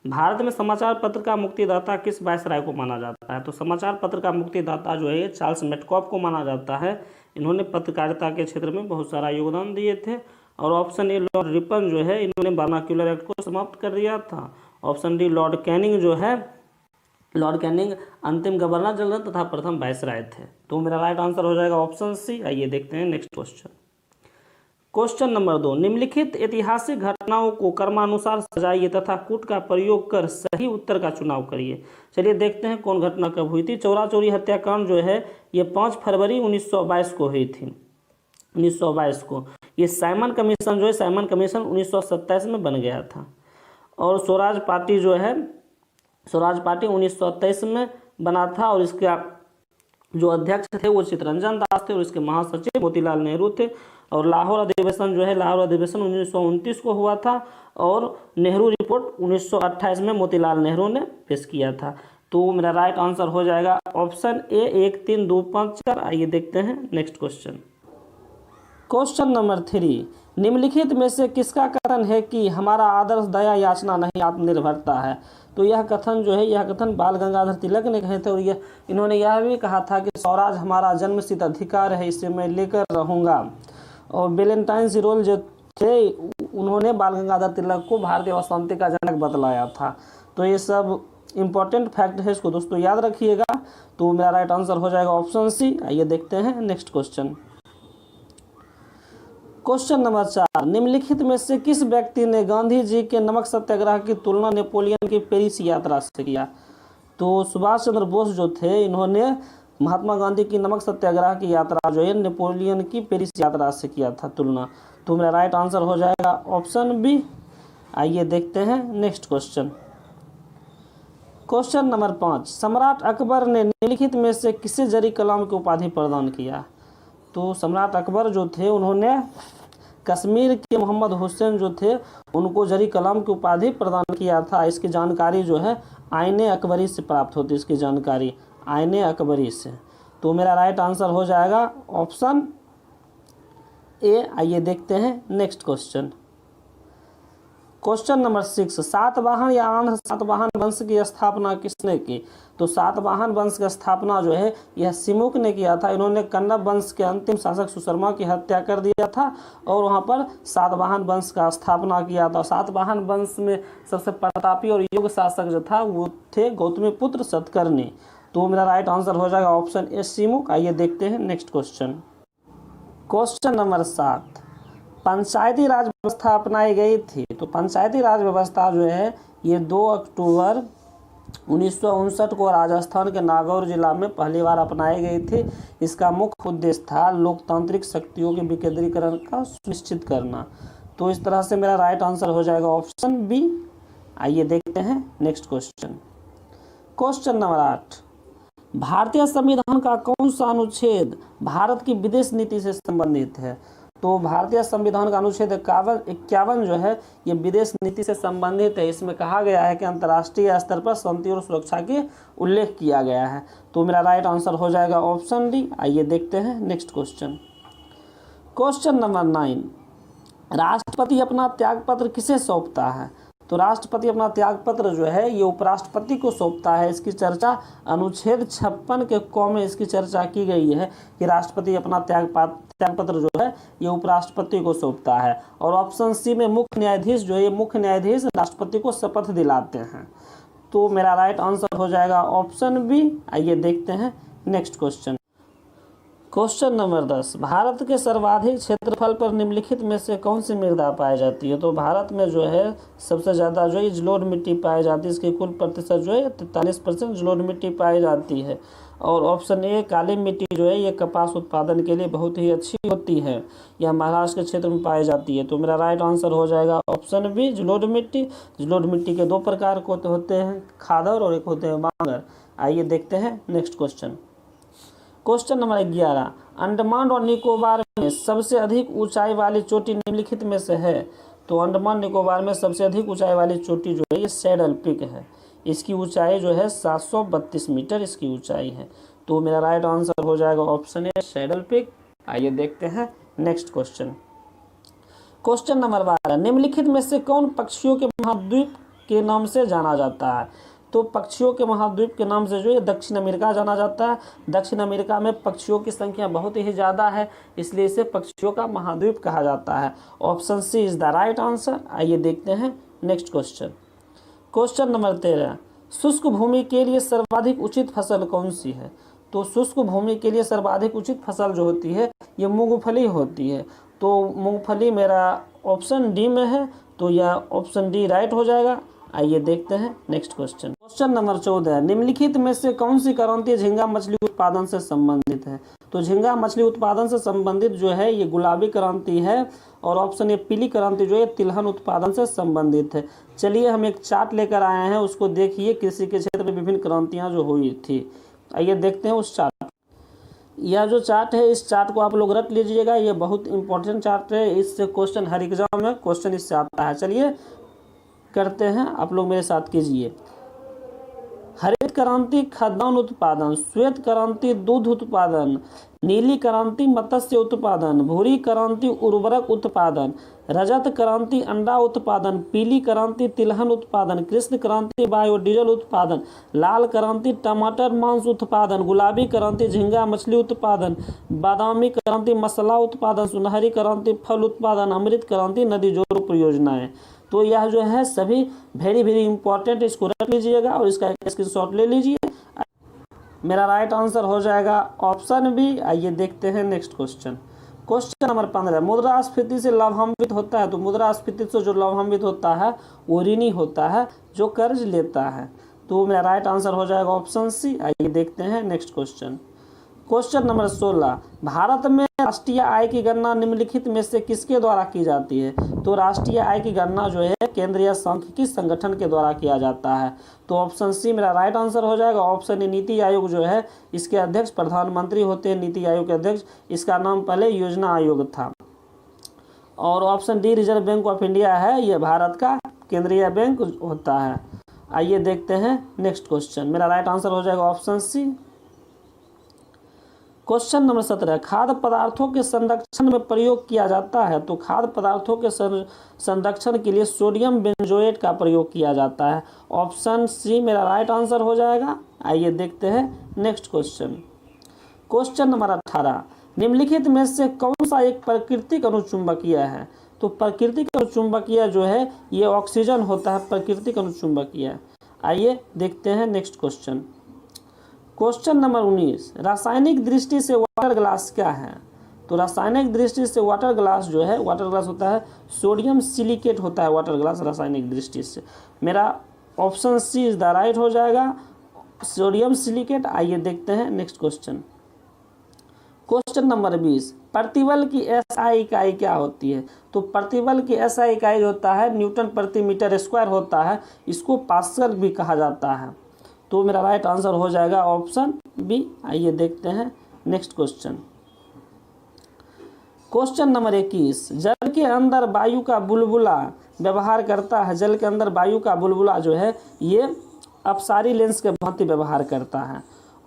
Bharat में समाचार पत्र का मुक्तिदाता किस वायसराय को माना जाता है? तो समाचार पत्र का मुक्तिदाता जो है चार्ल्स मेटकॉफ को माना जाता है। इन्होंने पत्रकारिता के क्षेत्र में बहुत सारा योगदान दिए थे। और ऑप्शन ए लॉर्ड रिपन जो है इन्होंने वर्नाक्युलर एक्ट को समाप्त कर दिया था। ऑप्शन डी लॉर्ड कैनिंग जो है, लॉर्ड कैनिंग अंतिम गवर्नर जनरल तथा प्रथम वायसराय थे। तो मेरा राइट आंसर हो जाएगा ऑप्शन सी। आइए देखते हैं नेक्स्ट क्वेश्चन। क्वेश्चन नंबर 2, निम्नलिखित ऐतिहासिक घटनाओं को क्रमानुसार सजाइए तथा कूट का प्रयोग कर सही उत्तर का चुनाव करिए। चलिए देखते हैं कौन घटना कब हुई थी। चौरा चौरी हत्याकांड जो है ये 5 फरवरी 1922 को हुई थी। 1922 को ये साइमन कमीशन जो है, साइमन कमीशन 1927 में बन गया था। और स्वराज पार्टी जो है, स्वराज पार्टी 1923 में बना था और इसका जो अध्यक्ष थे वो चित्तरंजन दास थे और इसके महासचिव मोतीलाल नेहरू थे। और लाहौर अधिवेशन जो है, लाहौर अधिवेशन 1929 को हुआ था और नेहरू रिपोर्ट 1928 में मोतीलाल नेहरू ने पेश किया था। तो मेरा राइट आंसर हो जाएगा ऑप्शन ए 1 3 2 5 4। आइए देखते हैं नेक्स्ट क्वेश्चन। क्वेश्चन नंबर 3, निम्नलिखित में से किसका कथन है कि हमारा आदर्श दया याचना नहीं आत्मनिर्भरता है? तो यह कथन जो है, यह कथन बाल गंगाधर तिलक ने कहे थे और इन्होंने यह भी कहा था कि स्वराज हमारा जन्मसिद्ध अधिकार है, इसे मैं लेकर रहूँगा। और वैलेंटाइन सिरोल जो थे उन्होंने बाल गंगाधर तिलक को भारतीय अशांति का जनक बतलाया था। तो ये सब इंपॉर्टेंट फैक्ट है, इसको दोस्तों याद रखिएगा। तो मेरा राइट आंसर हो जाएगा ऑप्शन सी। आइए देखते हैं नेक्स्ट क्वेश्चन। क्वेश्चन नंबर 4, निम्नलिखित में से किस व्यक्ति ने गांधी जी के नमक सत्याग्रह की तुलना नेपोलियन की पेरिस यात्रा से किया? तो सुभाष चंद्र बोस जो थे इन्होंने महात्मा गांधी की नमक सत्याग्रह की यात्रा जो है नेपोलियन की पेरिस यात्रा से किया था तुलना। तो मेरा राइट आंसर हो जाएगा ऑप्शन बी। आइए देखते हैं नेक्स्ट क्वेश्चन। क्वेश्चन नंबर 5, सम्राट अकबर ने निम्नलिखित में से किसे जरी कलाम की उपाधि प्रदान किया? तो सम्राट अकबर जो थे उन्होंने कश्मीर के मोहम्मद हुसैन जो थे उनको जरी कलाम की उपाधि प्रदान किया था। इसकी जानकारी जो है आईने अकबरी से प्राप्त होती है, इसकी जानकारी आईने अकबरी से। तो मेरा राइट आंसर हो जाएगा ऑप्शन ए। आइए देखते हैं next question. Question number 6, Satavahana या आंध्र सातवाहन वंश की स्थापना किसने की? तो सातवाहन वंश की स्थापना जो है यह सिमुक ने किया था। इन्होंने कन्नब वंश के अंतिम शासक सुशर्मा की हत्या कर दिया था और वहां पर सातवाहन वंश का स्थापना किया था। सातवाहन वंश में सबसे प्रतापी और योग्य शासक जो था वो थे गौतमीपुत्र सतकर्णी। तो मेरा राइट आंसर हो जाएगा ऑप्शन ए सिमुक। आइए देखते हैं नेक्स्ट क्वेश्चन। क्वेश्चन नंबर 7, पंचायती राज व्यवस्था अपनाई गई थी। तो पंचायती राज व्यवस्था जो है ये 2 अक्टूबर 1959 को राजस्थान के नागौर जिला में पहली बार अपनाई गई थी। इसका मुख्य उद्देश्य था लोकतांत्रिक शक्तियों के विकेंद्रीकरण का सुनिश्चित करना। तो इस तरह से मेरा राइट आंसर हो जाएगा ऑप्शन बी। आइए देखते हैं नेक्स्ट क्वेश्चन। क्वेश्चन नंबर 8, भारतीय संविधान का कौन सा अनुच्छेद भारत की विदेश नीति से संबंधित है? तो भारतीय संविधान का अनुच्छेद 51 जो है ये विदेश नीति से संबंधित है। इसमें कहा गया है कि अंतर्राष्ट्रीय स्तर पर शांति और सुरक्षा की उल्लेख किया गया है। तो मेरा राइट आंसर हो जाएगा ऑप्शन डी। आइए देखते हैं नेक्स्ट क्वेश्चन। क्वेश्चन नंबर 9, राष्ट्रपति अपना त्यागपत्र किसे सौंपता है? तो राष्ट्रपति अपना त्यागपत्र जो है ये उपराष्ट्रपति को सौंपता है। इसकी चर्चा अनुच्छेद 56 के क में इसकी चर्चा की गई है कि राष्ट्रपति अपना त्यागपत्र जो है ये उपराष्ट्रपति को सौंपता है। और ऑप्शन सी में मुख्य न्यायाधीश जो है ये मुख्य न्यायाधीश राष्ट्रपति को शपथ दिलाते हैं। तो मेरा राइट आंसर हो जाएगा ऑप्शन बी। आइए देखते हैं next question. Question number 10, Bharat के सर्वाधिक क्षेत्रफल पर निम्नलिखित में से कौन सी मृदा पाई जाती है? तो भारत में जो है सबसे ज़्यादा जो है जलोढ़ मिट्टी पाई जाती है। इसकी कुल प्रतिशत जो है 43% जलोढ़ मिट्टी पाई जाती है। और ऑप्शन ए काली मिट्टी जो है ये कपास उत्पादन के लिए बहुत ही अच्छी होती है। यह महाराष्ट्र के क्षेत्र में पाई जाती है। तो मेरा राइट आंसर हो जाएगा ऑप्शन बी जलोढ़ मिट्टी। जलोढ़ मिट्टी के 2 प्रकार को होते हैं, खादर और एक होते हैं बांगर। आइए देखते हैं next question. Question number 11, Andaman और निकोबार में सबसे अधिक ऊंचाई वाली चोटी निम्नलिखित में से है? तो अंडमान निकोबार में सबसे अधिक ऊंचाई वाली चोटी जो है ये सैडल पीक है। इसकी ऊंचाई जो है 732 मीटर इसकी ऊंचाई है। तो मेरा राइट आंसर हो जाएगा ऑप्शन ए सैडल पीक। आइए देखते हैं नेक्स्ट क्वेश्चन। क्वेश्चन नंबर 12, निम्नलिखित में से कौन पक्षियों के महाद्वीप के नाम से जाना जाता है? तो पक्षियों के महाद्वीप के नाम से जो है दक्षिण अमेरिका जाना जाता है। दक्षिण अमेरिका में पक्षियों की संख्या बहुत ही ज़्यादा है, इसलिए इसे पक्षियों का महाद्वीप कहा जाता है। Option C is the right answer. आइए देखते हैं नेक्स्ट क्वेश्चन। क्वेश्चन नंबर 13, शुष्क भूमि के लिए सर्वाधिक उचित फसल कौन सी है? तो शुष्क भूमि के लिए सर्वाधिक उचित फसल जो होती है ये मूंगफली होती है। तो मूंगफली मेरा ऑप्शन डी में है, तो यह ऑप्शन डी राइट हो जाएगा। आइए देखते हैं नेक्स्ट क्वेश्चन। क्वेश्चन नंबर 14, निम्नलिखित में से कौन सी क्रांति झींगा मछली उत्पादन से संबंधित है? तो झींगा मछली उत्पादन से संबंधित जो है ये गुलाबी क्रांति है। और ऑप्शन ए पीली क्रांति जो है तिलहन उत्पादन से संबंधित है। चलिए हम एक चार्ट लेकर आए हैं, उसको देखिए कृषि के क्षेत्र में विभिन्न क्रांतियाँ जो हुई थी। आइए देखते हैं उस चार्ट। यह जो चार्ट है इस चार्ट को आप लोग रट लीजिएगा, ये बहुत इंपॉर्टेंट चार्ट है। इससे क्वेश्चन हर एग्जाम में क्वेश्चन इससे आता है। चलिए करते हैं, आप लोग मेरे साथ कीजिए। हरित क्रांति खाद्यान्न उत्पादन, श्वेत क्रांति दूध उत्पादन, नीली क्रांति मत्स्य उत्पादन, भूरी क्रांति उर्वरक उत्पादन, रजत क्रांति अंडा उत्पादन, पीली क्रांति तिलहन उत्पादन, कृष्ण क्रांति बायोडीजल उत्पादन, लाल क्रांति टमाटर मांस उत्पादन, गुलाबी क्रांति झींगा मछली उत्पादन, बादामी क्रांति मसाला उत्पादन, सुनहरी क्रांति फल उत्पादन, अमृत क्रांति नदी जोड़ो परियोजनाएं। तो यह जो है सभी वेरी वेरी इंपॉर्टेंट, इसको रख लीजिएगा और इसका एक स्क्रीनशॉट ले लीजिए। मेरा राइट आंसर हो जाएगा ऑप्शन बी। आइए देखते हैं नेक्स्ट क्वेश्चन। क्वेश्चन नंबर 15, मुद्रास्फीति से लाभान्वित होता है? तो मुद्रास्फीति से जो लाभान्वित होता है वो ऋणी होता है जो कर्ज लेता है। तो मेरा राइट आंसर हो जाएगा ऑप्शन सी। आइए देखते हैं next question. Question number 16, Bharat में राष्ट्रीय आय की गणना निम्नलिखित में से किसके द्वारा की जाती है? तो राष्ट्रीय आय की गणना जो है केंद्रीय सांख्यिकी संगठन के द्वारा किया जाता है। तो ऑप्शन सी मेरा राइट आंसर हो जाएगा। ऑप्शन ए नीति आयोग जो है इसके अध्यक्ष प्रधानमंत्री होते हैं, नीति आयोग के अध्यक्ष। इसका नाम पहले योजना आयोग था। और option D reserve bank of India है, यह भारत का केंद्रीय बैंक होता है। आइए देखते हैं नेक्स्ट क्वेश्चन। मेरा राइट आंसर हो जाएगा ऑप्शन सी। क्वेश्चन नंबर 17, खाद्य पदार्थों के संरक्षण में प्रयोग किया जाता है? तो खाद्य पदार्थों के संरक्षण के लिए सोडियम बेंजोएट का प्रयोग किया जाता है। ऑप्शन सी मेरा राइट आंसर हो जाएगा। आइए देखते हैं नेक्स्ट क्वेश्चन। क्वेश्चन नंबर 18, निम्नलिखित में से कौन सा एक प्राकृतिक अणुचुंबकीय है? तो प्राकृतिक अणुचुंबकीय जो है ये ऑक्सीजन होता है, प्राकृतिक अणुचुंबकीय। आइए देखते हैं नेक्स्ट क्वेश्चन। क्वेश्चन नंबर 19, रासायनिक दृष्टि से वाटर ग्लास क्या है? तो रासायनिक दृष्टि से वाटर ग्लास जो है, वाटर ग्लास होता है सोडियम सिलिकेट होता है वाटर ग्लास रासायनिक दृष्टि से। मेरा option C is the right हो जाएगा, सोडियम सिलिकेट। आइए देखते हैं नेक्स्ट क्वेश्चन। क्वेश्चन नंबर 20, प्रतिबल की एसआई इकाई क्या होती है? तो प्रतिबल की एसआई इकाई जो होता है न्यूटन प्रति मीटर स्क्वायर होता है, इसको पास्कल भी कहा जाता है। तो मेरा राइट आंसर हो जाएगा ऑप्शन बी। आइए देखते हैं नेक्स्ट क्वेश्चन। क्वेश्चन नंबर 21, जल के अंदर वायु का बुलबुला व्यवहार करता है। जल के अंदर वायु का बुलबुला जो है ये अपसारी लेंस के भांति व्यवहार करता है।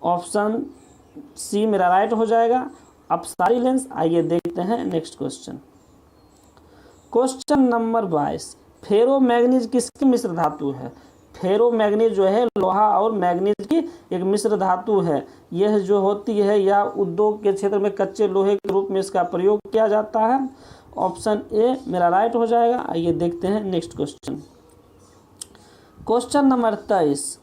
ऑप्शन सी मेरा राइट हो जाएगा, अपसारी लेंस। आइए देखते हैं नेक्स्ट क्वेश्चन। क्वेश्चन नंबर 22, फेरोमैग्नीज किसकी मिश्र धातु है? फेरोमैग्नीज जो है लोहा और मैग्नीज की एक मिश्र धातु है। यह जो होती है या उद्योग के क्षेत्र में कच्चे लोहे के रूप में इसका प्रयोग किया जाता है। ऑप्शन ए मेरा राइट हो जाएगा। आइए देखते हैं next question. Question number 23,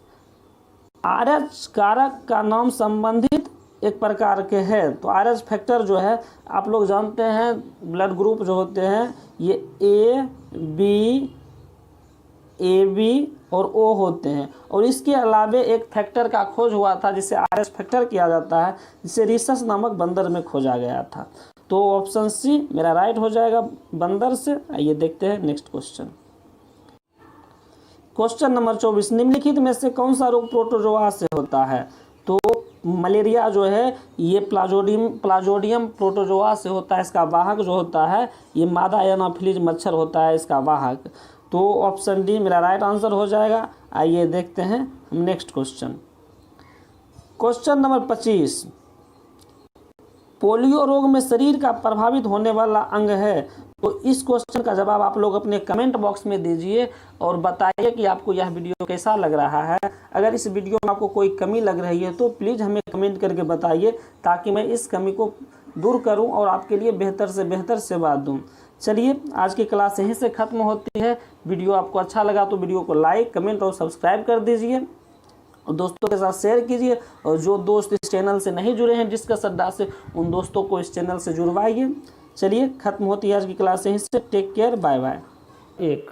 RH कारक का नाम संबंधित एक प्रकार के है। तो आरएच फैक्टर जो है आप लोग जानते हैं, ब्लड ग्रुप जो होते हैं ये ए बी और ओ होते हैं। और इसके अलावे एक फैक्टर का खोज हुआ था जिसे आरएच फैक्टर किया जाता है, जिसे रिसस नामक बंदर में खोजा गया था। तो ऑप्शन सी मेरा राइट हो जाएगा, बंदर से। आइए देखते हैं नेक्स्ट क्वेश्चन। क्वेश्चन नंबर 24, निम्नलिखित में से कौन सा रोग प्रोटोजोआ से होता है? तो मलेरिया जो है ये प्लाजोडियम प्रोटोजोआ से होता है। इसका वाहक जो होता है ये मादा एनाफिलीज मच्छर होता है इसका वाहक। तो ऑप्शन डी मेरा राइट आंसर हो जाएगा। आइए देखते हैं next question. Question number 25, polio रोग में शरीर का प्रभावित होने वाला अंग है। तो इस क्वेश्चन का जवाब आप लोग अपने कमेंट बॉक्स में दीजिए और बताइए कि आपको यह वीडियो कैसा लग रहा है। अगर इस वीडियो में आपको कोई कमी लग रही है तो प्लीज़ हमें कमेंट करके बताइए, ताकि मैं इस कमी को दूर करूं और आपके लिए बेहतर से बेहतर सेवा दूं। चलिए आज की क्लास यहीं से ख़त्म होती है। वीडियो आपको अच्छा लगा तो वीडियो को लाइक, कमेंट और सब्सक्राइब कर दीजिए और दोस्तों के साथ शेयर कीजिए। और जो दोस्त इस चैनल से नहीं जुड़े हैं डिस्कस अड्डा से, उन दोस्तों को इस चैनल से जुड़वाइए। चलिए खत्म होती है आज की क्लास यहीं से। Take care, bye bye. 1,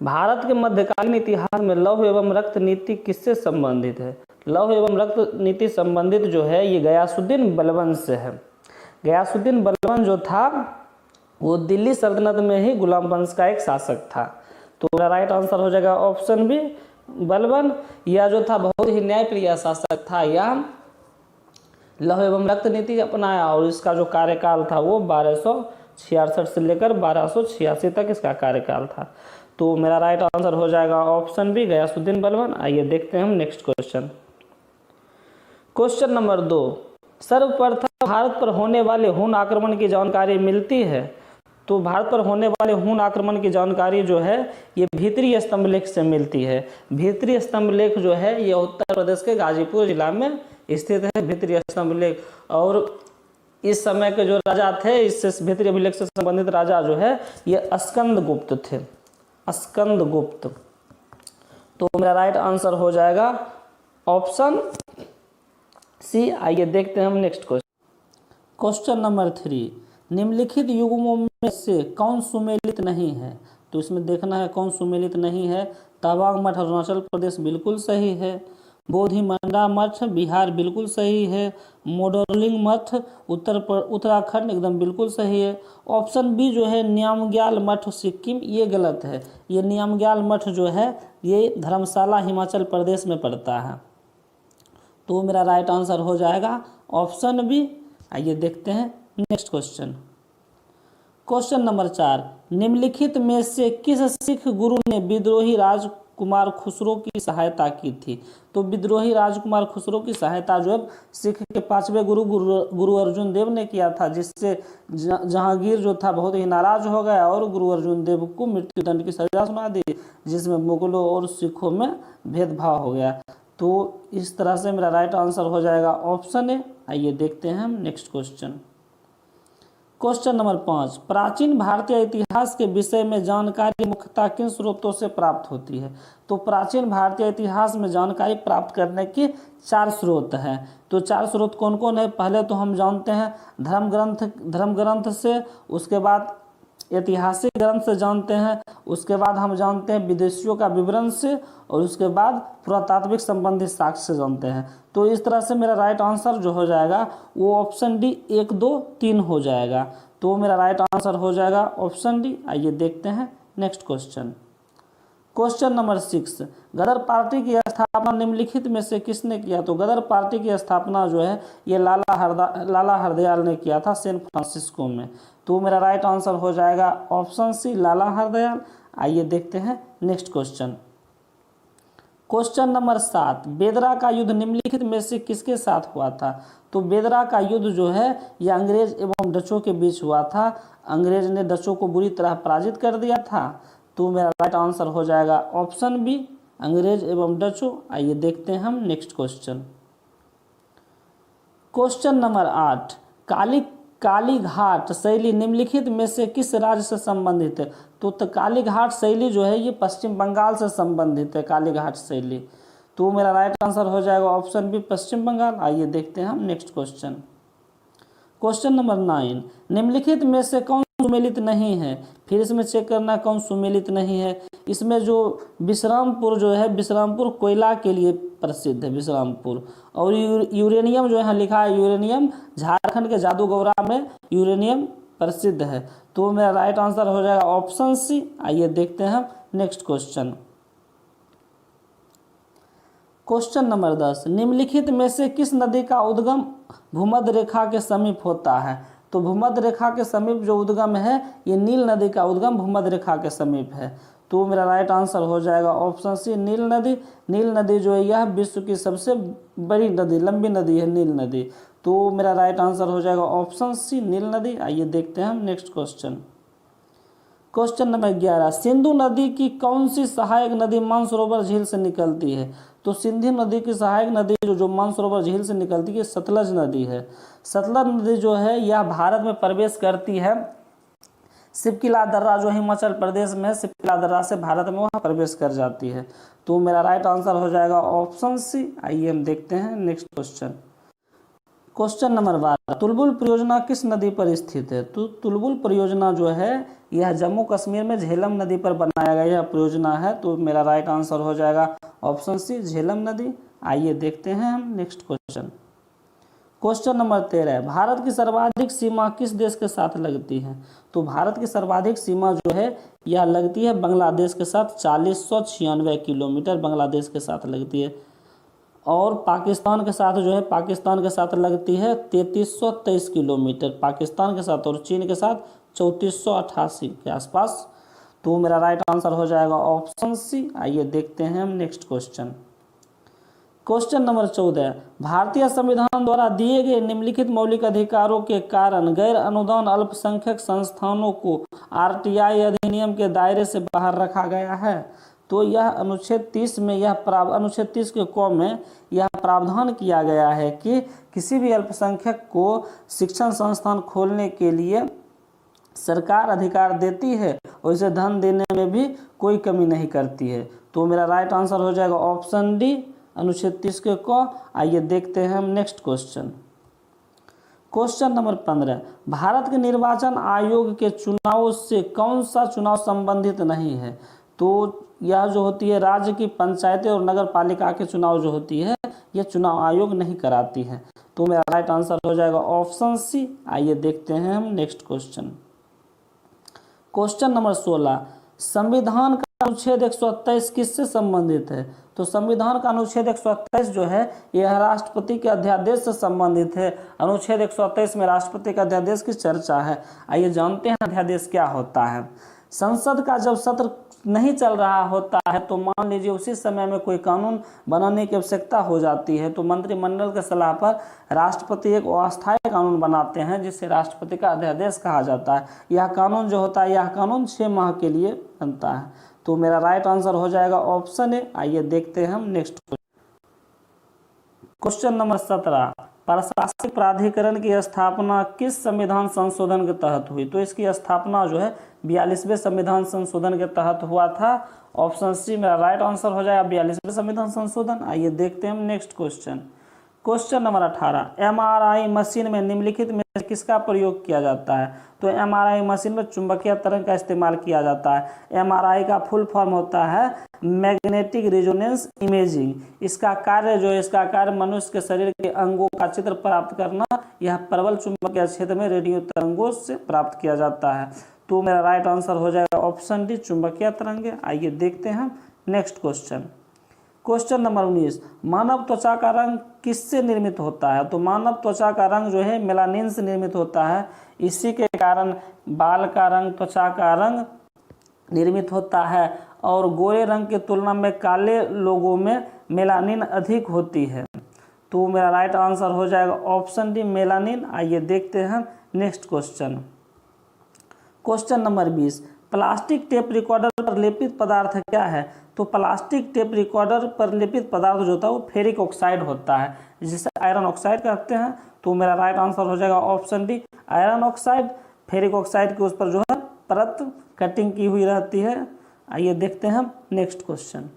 Bharat के मध्यकालीन इतिहास में लौह एवं रक्त नीति किससे संबंधित है? लौह एवं रक्त नीति संबंधित जो है ये गयासुद्दीन बलबन से है। गयासुद्दीन बलबन जो था वो दिल्ली सल्तनत में ही गुलाम वंश का एक शासक था। तो मेरा राइट आंसर हो जाएगा ऑप्शन बी, बलबन। यह जो था बहुत ही न्यायप्रिय शासक था। यह लौह एवं रक्त नीति अपनाया और इसका जो कार्यकाल था वो 1266 से लेकर 1286 तक इसका कार्यकाल था। तो मेरा राइट आंसर हो जाएगा ऑप्शन बी, गयासुद्दीन बलबन। आइए देखते हैं हम नेक्स्ट क्वेश्चन। क्वेश्चन नंबर 2, सर्वप्रथम भारत पर होने वाले हुन आक्रमण की जानकारी मिलती है। तो भारत पर होने वाले हुन आक्रमण की जानकारी जो है ये भीतरी स्तंभलेख से मिलती है। भीतरी स्तंभलेख जो है ये उत्तर प्रदेश के गाजीपुर जिला में स्थित है, भीतरी स्तंभलेख। और इस समय के जो राजा थे, इससे भीतरी अभिलेख से संबंधित राजा जो है ये स्कंदगुप्त थे, स्कंदगुप्त। तो मेरा राइट आंसर हो जाएगा ऑप्शन सी। आइए देखते हैं हम नेक्स्ट क्वेश्चन। क्वेश्चन नंबर 3, निम्नलिखित युग्मों में से कौन सुमेलित नहीं है? तो इसमें देखना है कौन सुमेलित नहीं है। तवांग मठ अरुणाचल प्रदेश बिल्कुल सही है। बोधिमंडा मठ बिहार बिल्कुल सही है। मोडरलिंग मठ उत्तराखंड एकदम बिल्कुल सही है। ऑप्शन बी जो है न्यामग्याल मठ सिक्किम, ये गलत है। ये न्यामग्याल मठ जो है ये धर्मशाला हिमाचल प्रदेश में पड़ता है। तो मेरा राइट आंसर हो जाएगा ऑप्शन बी। आइए देखते हैं नेक्स्ट क्वेश्चन। क्वेश्चन नंबर 4, निम्नलिखित में से किस सिख गुरु ने विद्रोही राजकुमार खुसरो की सहायता की थी? तो विद्रोही राजकुमार खुसरो की सहायता जो है सिख के 5वें गुरु अर्जुन देव ने किया था, जिससे जहांगीर जो था बहुत ही नाराज हो गया और गुरु अर्जुन देव को मृत्युदंड की सजा सुना दी, जिसमें मुगलों और सिखों में भेदभाव हो गया। तो इस तरह से मेरा राइट आंसर हो जाएगा ऑप्शन ए। आइए देखते हैं हम नेक्स्ट क्वेश्चन। क्वेश्चन नंबर 5, प्राचीन भारतीय इतिहास के विषय में जानकारी मुख्यतः किन स्रोतों से प्राप्त होती है? तो प्राचीन भारतीय इतिहास में जानकारी प्राप्त करने की 4 स्रोत हैं। तो 4 स्रोत कौन कौन है? पहले तो हम जानते हैं धर्म ग्रंथ से, उसके बाद ऐतिहासिक ग्रंथ से जानते हैं, उसके बाद हम जानते हैं विदेशियों का विवरण से, और उसके बाद पुरातात्विक संबंधित साक्ष्य से जानते हैं। तो इस तरह से मेरा राइट आंसर जो हो जाएगा वो ऑप्शन डी 1, 2, 3 हो जाएगा। तो मेरा राइट आंसर हो जाएगा ऑप्शन डी। आइए देखते हैं नेक्स्ट क्वेश्चन। क्वेश्चन नंबर 6, गदर पार्टी की स्थापना निम्नलिखित में से किसने किया? तो गदर पार्टी की स्थापना जो है ये लाला हरदयाल ने किया था सैन फ्रांसिस्को में। तो मेरा राइट आंसर हो जाएगा ऑप्शन सी, लाला हरदयाल। आइए देखते हैं नेक्स्ट क्वेश्चन। क्वेश्चन नंबर 7, बेदरा का युद्ध निम्नलिखित में से किसके साथ हुआ था? तो बेदरा का युद्ध जो है यह अंग्रेज एवं डचों के बीच हुआ था। अंग्रेज ने डचों को बुरी तरह पराजित कर दिया था। तो मेरा राइट आंसर हो जाएगा ऑप्शन बी, अंग्रेज एवं डचों। आइए देखते हैं हम next question. Question number 8, Kali Ghat शैली निम्नलिखित में से किस राज्य से संबंधित है? तो काली घाट शैली जो है ये पश्चिम बंगाल से संबंधित है, काली घाट शैली। तो मेरा राइट आंसर हो जाएगा ऑप्शन बी, पश्चिम बंगाल। आइए देखते हैं हम नेक्स्ट क्वेश्चन। क्वेश्चन नंबर 9, निम्नलिखित में से कौन सुमेलित नहीं है? फिर इसमें चेक करना कौन सुमेलित नहीं है। इसमें जो विश्रामपुर जो है, विश्रामपुर कोयला के लिए प्रसिद्ध है, विश्रामपुर। और यूरेनियम जो है लिखा है यूरेनियम, झारखंड के जादूगौरा में यूरेनियम प्रसिद्ध है। तो मेरा राइट आंसर हो जाएगा ऑप्शन सी। आइए देखते हैं नेक्स्ट क्वेश्चन। क्वेश्चन नंबर 10, निम्नलिखित में से किस नदी का उद्गम भूमध्य रेखा के समीप होता है? तो भूमध्य रेखा के समीप जो उद्गम है ये नील नदी का उद्गम भूमध्य रेखा के समीप है। तो मेरा राइट आंसर हो जाएगा ऑप्शन सी, नील नदी। नील नदी जो है यह विश्व की सबसे बड़ी नदी, लंबी नदी है नील नदी। तो मेरा राइट आंसर हो जाएगा ऑप्शन सी, नील नदी। आइए देखते हैं हम next question. Question number 11, Sindhu नदी की कौन सी सहायक नदी मानसरोवर झील से निकलती है? तो सिंधु नदी की सहायक नदी जो मानसरोवर झील से निकलती है सतलज नदी है। सतलज नदी जो है यह भारत में प्रवेश करती है, सिपकिला दर्रा जो हिमाचल प्रदेश में है, सिपकिला दर्रा से भारत में वह प्रवेश कर जाती है। तो मेरा राइट आंसर हो जाएगा ऑप्शन सी। आइए हम देखते हैं next question. Question number 12, Tulbul परियोजना किस नदी पर स्थित है? तो तुलबुल परियोजना जो है यह जम्मू कश्मीर में झेलम नदी पर बनाया गया यह परियोजना है। तो मेरा राइट आंसर हो जाएगा ऑप्शन सी, झेलम नदी। आइए देखते हैं हम next question. Question number 13, Bharat की सर्वाधिक सीमा किस देश के साथ लगती है? तो भारत की सर्वाधिक सीमा जो है यह लगती है बांग्लादेश के साथ, 4096 किलोमीटर बांग्लादेश के साथ लगती है। और पाकिस्तान के साथ जो है, पाकिस्तान के साथ लगती है 3323 किलोमीटर पाकिस्तान के साथ, और चीन के साथ 3488 के आसपास। तो मेरा राइट आंसर हो जाएगा ऑप्शन सी। आइए देखते हैं हम नेक्स्ट क्वेश्चन। क्वेश्चन नंबर 14, भारतीय संविधान द्वारा दिए गए निम्नलिखित मौलिक अधिकारों के कारण गैर अनुदान अल्पसंख्यक संस्थानों को आरटीआई अधिनियम के दायरे से बाहर रखा गया है। तो यह अनुच्छेद 30 में अनुच्छेद 30 के क में यह प्रावधान किया गया है कि किसी भी अल्पसंख्यक को शिक्षण संस्थान खोलने के लिए सरकार अधिकार देती है और इसे धन देने में भी कोई कमी नहीं करती है। तो मेरा राइट आंसर हो जाएगा ऑप्शन डी, अनुच्छेद 30 के क। आइए देखते हैं हम next question. Question number 15, Bharat के निर्वाचन आयोग के चुनाव से कौन सा चुनाव संबंधित नहीं है? तो यह जो होती है राज्य की पंचायतें और नगर पालिका के चुनाव जो होती है यह चुनाव आयोग नहीं कराती है। तो मेरा राइट आंसर हो जाएगा ऑप्शन सी। आइए देखते हैं हम नेक्स्ट क्वेश्चन। क्वेश्चन नंबर 16, संविधान का अनुच्छेद 127 किससे संबंधित है? तो संविधान का अनुच्छेद 127 जो है यह राष्ट्रपति के अध्यादेश से संबंधित है। अनुच्छेद 127 में राष्ट्रपति के अध्यादेश की चर्चा है। आइए जानते हैं अध्यादेश क्या होता है। संसद का जब सत्र नहीं चल रहा होता है तो मान लीजिए उसी समय में कोई कानून बनाने की आवश्यकता हो जाती है, तो मंत्रिमंडल के सलाह पर राष्ट्रपति एक अस्थायी कानून बनाते हैं जिसे राष्ट्रपति का अध्यादेश कहा जाता है। यह कानून जो होता है यह कानून 6 माह के लिए बनता है। तो मेरा राइट आंसर हो जाएगा ऑप्शन ए। आइए देखते हैं हम नेक्स्ट क्वेश्चन नंबर 17, प्रशासनिक प्राधिकरण की स्थापना किस संविधान संशोधन के तहत हुई? तो इसकी स्थापना जो है 42वें संविधान संशोधन के तहत हुआ था। ऑप्शन सी मेरा राइट आंसर हो जाएगा 42वें संविधान संशोधन। आइए देखते हैं हम next question. Question number 18, MRI machine में निम्नलिखित में किसका प्रयोग किया जाता है? तो एमआरआई मशीन में चुंबकीय तरंग का इस्तेमाल किया जाता है। एमआरआई का फुल फॉर्म होता है मैग्नेटिक रेजोनेंस इमेजिंग। इसका कार्य जो है, इसका कार्य मनुष्य के शरीर के अंगों का चित्र प्राप्त करना, यह प्रबल चुंबकीय क्षेत्र में रेडियो तरंगों से प्राप्त किया जाता है। तो मेरा राइट आंसर हो जाएगा ऑप्शन डी, चुंबकीय तरंगे। आइए देखते हैं हम नेक्स्ट क्वेश्चन। क्वेश्चन नंबर 19, मानव त्वचा का रंग किससे निर्मित होता है? तो मानव त्वचा का रंग जो है मेलानिन से निर्मित होता है। इसी के कारण बाल का रंग, त्वचा का रंग निर्मित होता है और गोरे रंग की तुलना में काले लोगों में मेलानिन अधिक होती है। तो मेरा राइट आंसर हो जाएगा ऑप्शन डी, मेलानिन। आइए देखते हैं next question. Question number 20, plastic tape recorder पर लेपित पदार्थ क्या है? तो प्लास्टिक टेप रिकॉर्डर पर लेपित पदार्थ जो होता है वो फेरिक ऑक्साइड होता है, जिसे आयरन ऑक्साइड कहते हैं। तो मेरा राइट आंसर हो जाएगा option D, iron oxide. Ferric oxide के उस पर जो है परत कटिंग की हुई रहती है। आइए देखते हैं नेक्स्ट क्वेश्चन।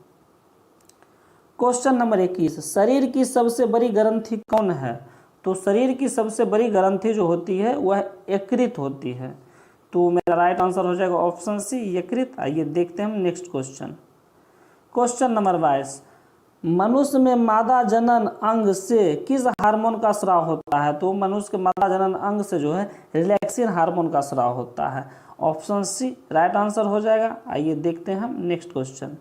क्वेश्चन नंबर 21, शरीर की सबसे बड़ी ग्रंथि कौन है? तो शरीर की सबसे बड़ी ग्रंथि जो होती है वह यकृत होती है। तो मेरा राइट आंसर हो जाएगा ऑप्शन सी, यकृत। आइए देखते हैं नेक्स्ट क्वेश्चन। क्वेश्चन नंबर 22, मनुष्य में मादा जनन अंग से किस हार्मोन का स्राव होता है? तो मनुष्य के मादा जनन अंग से जो है रिलैक्सिन हार्मोन का स्राव होता है। ऑप्शन सी राइट आंसर हो जाएगा। आइए देखते हैं नेक्स्ट क्वेश्चन।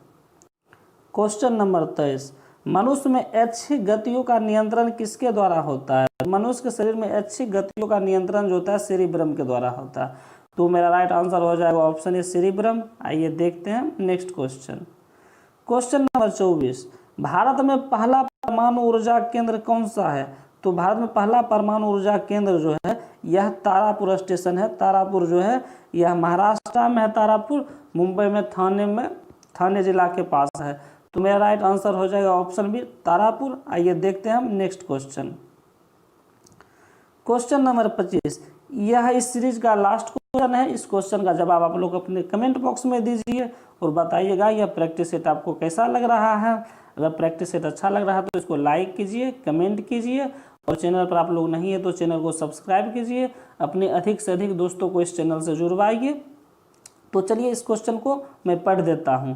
क्वेश्चन नंबर 23, मनुष्य में ऐच्छिक गतियों का नियंत्रण किसके द्वारा होता है? मनुष्य के शरीर में ऐच्छिक गतियों का नियंत्रण जो होता है सेरिब्रम के द्वारा होता है। तो मेरा राइट आंसर हो जाएगा ऑप्शन ए, सेरिब्रम। आइए देखते हैं next question. Question number 24, Bharat में पहला परमाणु ऊर्जा केंद्र कौन सा है? तो भारत में पहला परमाणु ऊर्जा केंद्र जो है यह तारापुर स्टेशन है। तारापुर जो है यह महाराष्ट्र में है, तारापुर मुंबई में, थाने जिला के पास है। तो मेरा राइट आंसर हो जाएगा ऑप्शन बी, तारापुर। आइए देखते हैं हम नेक्स्ट क्वेश्चन। क्वेश्चन नंबर 25, यह इस सीरीज का लास्ट क्वेश्चन है। इस क्वेश्चन का जवाब आप लोग अपने कमेंट बॉक्स में दीजिए और बताइएगा यह प्रैक्टिस सेट आपको कैसा लग रहा है। अगर प्रैक्टिस सेट अच्छा लग रहा है तो इसको लाइक कीजिए, कमेंट कीजिए और चैनल पर आप लोग नहीं है तो चैनल को सब्सक्राइब कीजिए। अपने अधिक से अधिक दोस्तों को इस चैनल से जुड़वाइए। तो चलिए इस क्वेश्चन को मैं पढ़ देता हूँ।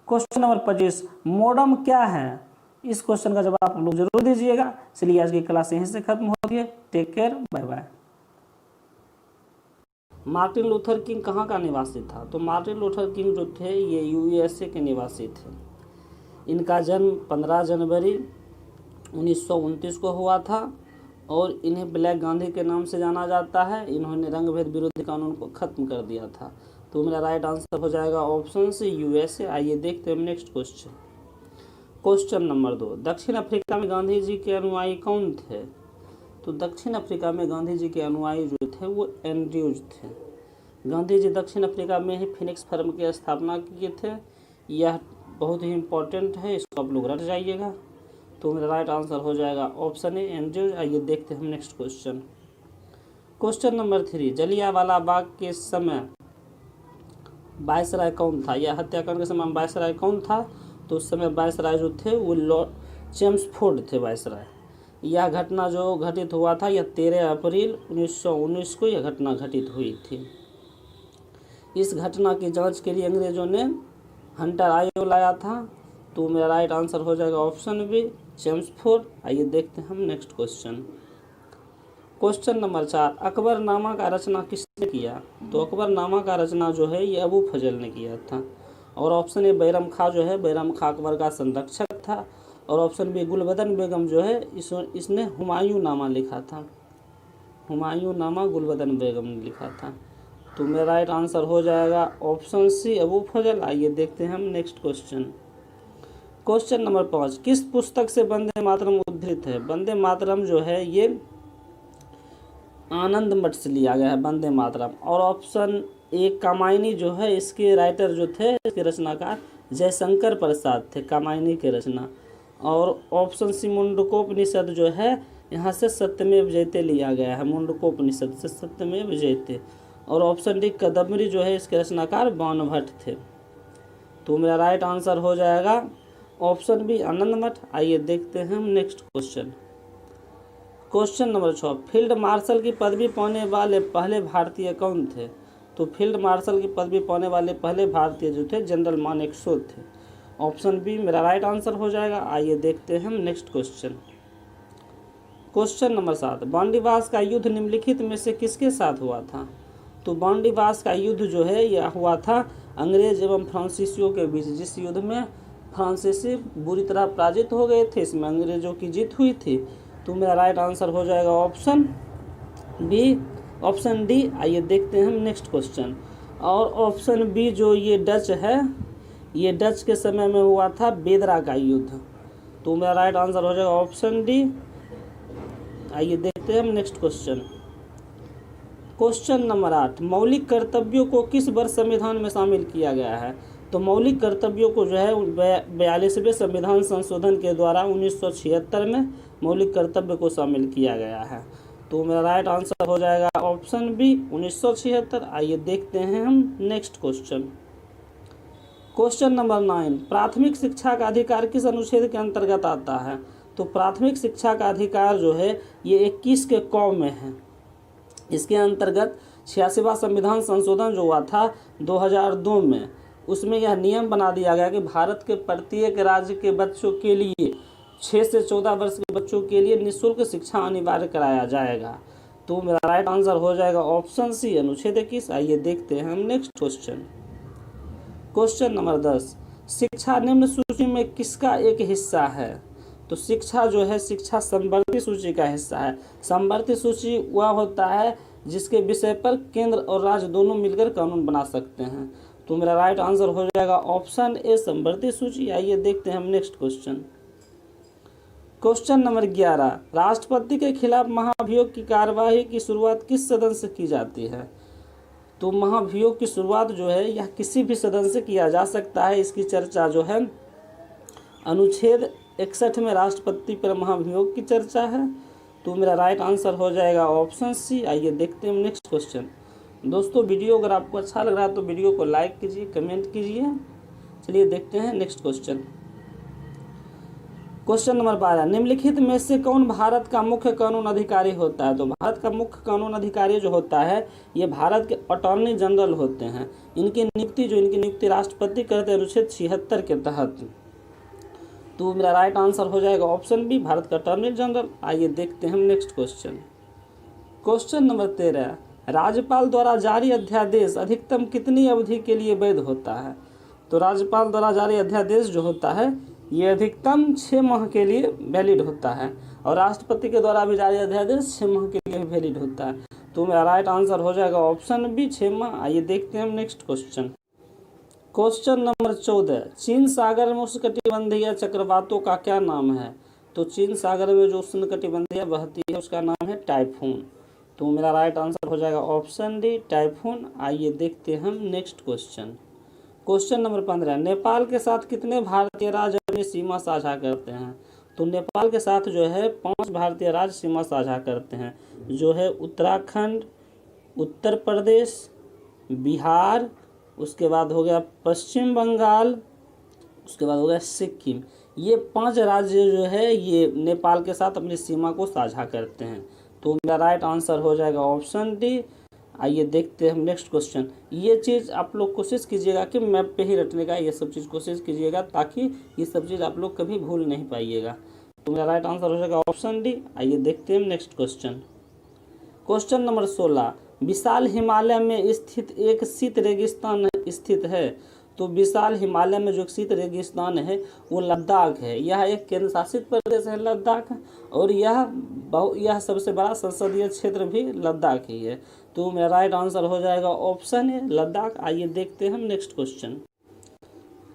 क्वेश्चन नंबर 25, मोडम क्या है? इस क्वेश्चन का जवाब आप लोग जरूर दीजिएगा। चलिए आज की क्लास यहीं से खत्म होती है। Take care, bye bye. Martin Luther King कहाँ का निवासी था? तो मार्टिन लूथर किंग जो थे ये यूएसए के निवासी थे। इनका जन्म 15 जनवरी 1929 को हुआ था और इन्हें ब्लैक गांधी के नाम से जाना जाता है। इन्होंने रंगभेद विरोधी कानून को खत्म कर दिया था। तो मेरा राइट आंसर हो जाएगा ऑप्शन सी, यूएसए। आइए देखते हैं नेक्स्ट क्वेश्चन। क्वेश्चन नंबर 2, दक्षिण अफ्रीका में गांधी जी के अनुयायी कौन थे? तो दक्षिण अफ्रीका में गांधी जी के अनुयायी जो थे वो एंड्रयूज थे। गांधी जी दक्षिण अफ्रीका में ही फिनिक्स फर्म की स्थापना किए थे। यह बहुत ही इंपॉर्टेंट है, इसको आप लोग रट जाइएगा। तो मेरा राइट आंसर हो जाएगा ऑप्शन ए, एंड्रयूज। आइए देखते हैं हम next question. Question number 3, Jallianwala Bagh के समय वायसराय कौन था? यह हत्याकांड के समय वायसराय कौन था? तो उस समय वायसराय जो थे वो लॉर्ड चेम्सफोर्ड थे वायसराय। यह घटना जो घटित हुआ था यह 13 अप्रैल 1919 को यह घटना घटित हुई थी। इस घटना की जांच के लिए अंग्रेजों ने हंटर आयोग लाया था। तो मेरा राइट आंसर हो जाएगा ऑप्शन बी, चेम्सफोर्ड। आइए देखते हैं हम next question. Question number 4, Akbarnama का रचना किसने किया? तो अकबरनामा का रचना जो है ये अबू फजल ने किया था। और ऑप्शन ए, बैरम खां जो है बैरम खां अकबर का संरक्षक था। और ऑप्शन बी, गुलबदन बेगम जो है इसने हुमायूं नामा लिखा था। हुमायूं नामा गुलबदन बेगम ने लिखा था। तो मेरा राइट आंसर हो जाएगा ऑप्शन सी, अबू फजल। आइए देखते हैं हम नेक्स्ट क्वेश्चन। क्वेश्चन नंबर 5, किस पुस्तक से वंदे मातरम उद्धृत है? वंदे मातरम जो है ये आनंद मठ से लिया गया है, वंदे मातरम। और ऑप्शन ए, कामायनी जो है इसके राइटर जो थे, इसके रचनाकार जयशंकर प्रसाद थे, कामायनी के रचना। और ऑप्शन सी, मुंडकोपनिषद जो है यहाँ से सत्यमेव जयते लिया गया है, मुंडकोपनिषद से सत्यमेव जयते। और ऑप्शन डी, कदम्बरी जो है इसके रचनाकार बाणभट्ट थे। तो मेरा राइट आंसर हो जाएगा ऑप्शन बी, आनंद मठ। आइए देखते हैं हम next question. Question number 6, field marshal की पदवी पाने वाले पहले भारतीय कौन थे? तो फील्ड मार्शल की पदवी पाने वाले पहले भारतीय जो थे जनरल मानेकशॉ थे। ऑप्शन बी मेरा राइट आंसर हो जाएगा। आइए देखते हैं हम नेक्स्ट क्वेश्चन। क्वेश्चन नंबर 7, बांडीवास का युद्ध निम्नलिखित में से किसके साथ हुआ था? तो बांडीवास का युद्ध जो है यह हुआ था अंग्रेज एवं फ्रांसीसियों के बीच, जिस युद्ध में फ्रांसीसी बुरी तरह पराजित हो गए थे, इसमें अंग्रेजों की जीत हुई थी। तो मेरा राइट आंसर हो जाएगा ऑप्शन बी, ऑप्शन डी। आइए देखते हैं हम नेक्स्ट क्वेश्चन। और ऑप्शन बी जो ये डच है, ये डच के समय में हुआ था बेदरा का युद्ध। तो मेरा राइट आंसर हो जाएगा ऑप्शन डी। आइए देखते हैं हम नेक्स्ट क्वेश्चन। क्वेश्चन नंबर 8, मौलिक कर्तव्यों को किस वर्ष संविधान में शामिल किया गया है? तो मौलिक कर्तव्यों को जो है 42वें संविधान संशोधन के द्वारा 1976 में मौलिक कर्तव्य को शामिल किया गया है। तो मेरा राइट आंसर हो जाएगा ऑप्शन बी 1976। आइए देखते हैं हम नेक्स्ट क्वेश्चन। क्वेश्चन नंबर 9, प्राथमिक शिक्षा का अधिकार किस अनुच्छेद के अंतर्गत आता है? तो प्राथमिक शिक्षा का अधिकार जो है ये 21 के क में है। इसके अंतर्गत 86वां संविधान संशोधन जो हुआ था 2002 में, उसमें यह नियम बना दिया गया कि भारत के प्रत्येक राज्य के बच्चों के लिए 6 से 14 वर्ष के बच्चों के लिए निःशुल्क शिक्षा अनिवार्य कराया जाएगा। तो मेरा राइट आंसर हो जाएगा ऑप्शन सी अनुच्छेद 21। आइए देखते हैं हम नेक्स्ट क्वेश्चन। क्वेश्चन नंबर 10, शिक्षा निम्न सूची में किसका एक हिस्सा है? तो शिक्षा जो है शिक्षा समवर्ती सूची का हिस्सा है। समवर्ती सूची वह होता है जिसके विषय पर केंद्र और राज्य दोनों मिलकर कानून बना सकते हैं। तो मेरा राइट आंसर हो जाएगा ऑप्शन ए समवर्ती सूची। आइए देखते हैं हम नेक्स्ट क्वेश्चन। क्वेश्चन नंबर 11, राष्ट्रपति के खिलाफ महाभियोग की कार्यवाही की शुरुआत किस सदन से की जाती है? तो महाभियोग की शुरुआत जो है यह किसी भी सदन से किया जा सकता है। इसकी चर्चा जो है अनुच्छेद 61 में राष्ट्रपति पर महाभियोग की चर्चा है। तो मेरा राइट आंसर हो जाएगा ऑप्शन सी। आइए देखते हैं नेक्स्ट क्वेश्चन। दोस्तों वीडियो अगर आपको अच्छा लग रहा है तो वीडियो को लाइक कीजिए, कमेंट कीजिए। चलिए देखते हैं नेक्स्ट क्वेश्चन। क्वेश्चन नंबर 12, निम्नलिखित में से कौन भारत का मुख्य कानून अधिकारी होता है? तो भारत का मुख्य कानून अधिकारी जो होता है ये भारत के अटॉर्नी जनरल होते हैं। इनकी नियुक्ति राष्ट्रपति करते हैं अनुच्छेद 76 के तहत। तो मेरा राइट आंसर हो जाएगा ऑप्शन बी भारत का अटॉर्नी जनरल। आइए देखते हैं हम नेक्स्ट क्वेश्चन। क्वेश्चन नंबर 13, राज्यपाल द्वारा जारी अध्यादेश अधिकतम कितनी अवधि के लिए वैध होता है? तो राज्यपाल द्वारा जारी अध्यादेश जो होता है ये अधिकतम 6 माह के लिए वैलिड होता है, और राष्ट्रपति के द्वारा भी जारी अध्यादेश 6 माह के लिए वैलिड होता है। तो मेरा राइट आंसर हो जाएगा ऑप्शन बी 6 माह। आइए देखते हैं हम नेक्स्ट क्वेश्चन। क्वेश्चन नंबर 14, चीन सागर में उष्णकटिबंधीय चक्रवातों का क्या नाम है? तो चीन सागर में जो उष्णकटिबंधीय बहती है उसका नाम है टाइफून। तो मेरा राइट आंसर हो जाएगा ऑप्शन डी टाइफून। आइए देखते हैं हम next question. Question number 15, Nepal के साथ कितने भारतीय राज्य अपनी सीमा साझा करते हैं? तो नेपाल के साथ जो है 5 भारतीय राज्य सीमा साझा करते हैं, जो है उत्तराखंड, उत्तर प्रदेश, बिहार, उसके बाद हो गया पश्चिम बंगाल, उसके बाद हो गया सिक्किम। ये 5 राज्य जो है ये नेपाल के साथ अपनी सीमा को साझा करते हैं। तो मेरा राइट आंसर हो जाएगा ऑप्शन डी। आइए देखते हैं हम नेक्स्ट क्वेश्चन। ये चीज़ आप लोग कोशिश कीजिएगा कि मैप पे ही रटने का, ये सब चीज़ कोशिश कीजिएगा ताकि ये सब चीज़ आप लोग कभी भूल नहीं पाइएगा। तो मेरा राइट आंसर हो जाएगा ऑप्शन डी। आइए देखते हैं नेक्स्ट क्वेश्चन। क्वेश्चन नंबर 16, विशाल हिमालय में स्थित एक शीत रेगिस्तान स्थित है। तो विशाल हिमालय में जो शीत रेगिस्तान है वो लद्दाख है। यह एक केंद्र शासित प्रदेश है लद्दाख, और यह सबसे बड़ा संसदीय क्षेत्र भी लद्दाख ही है। तो मेरा राइट आंसर हो जाएगा ऑप्शन है लद्दाख। आइए देखते हैं हम नेक्स्ट क्वेश्चन।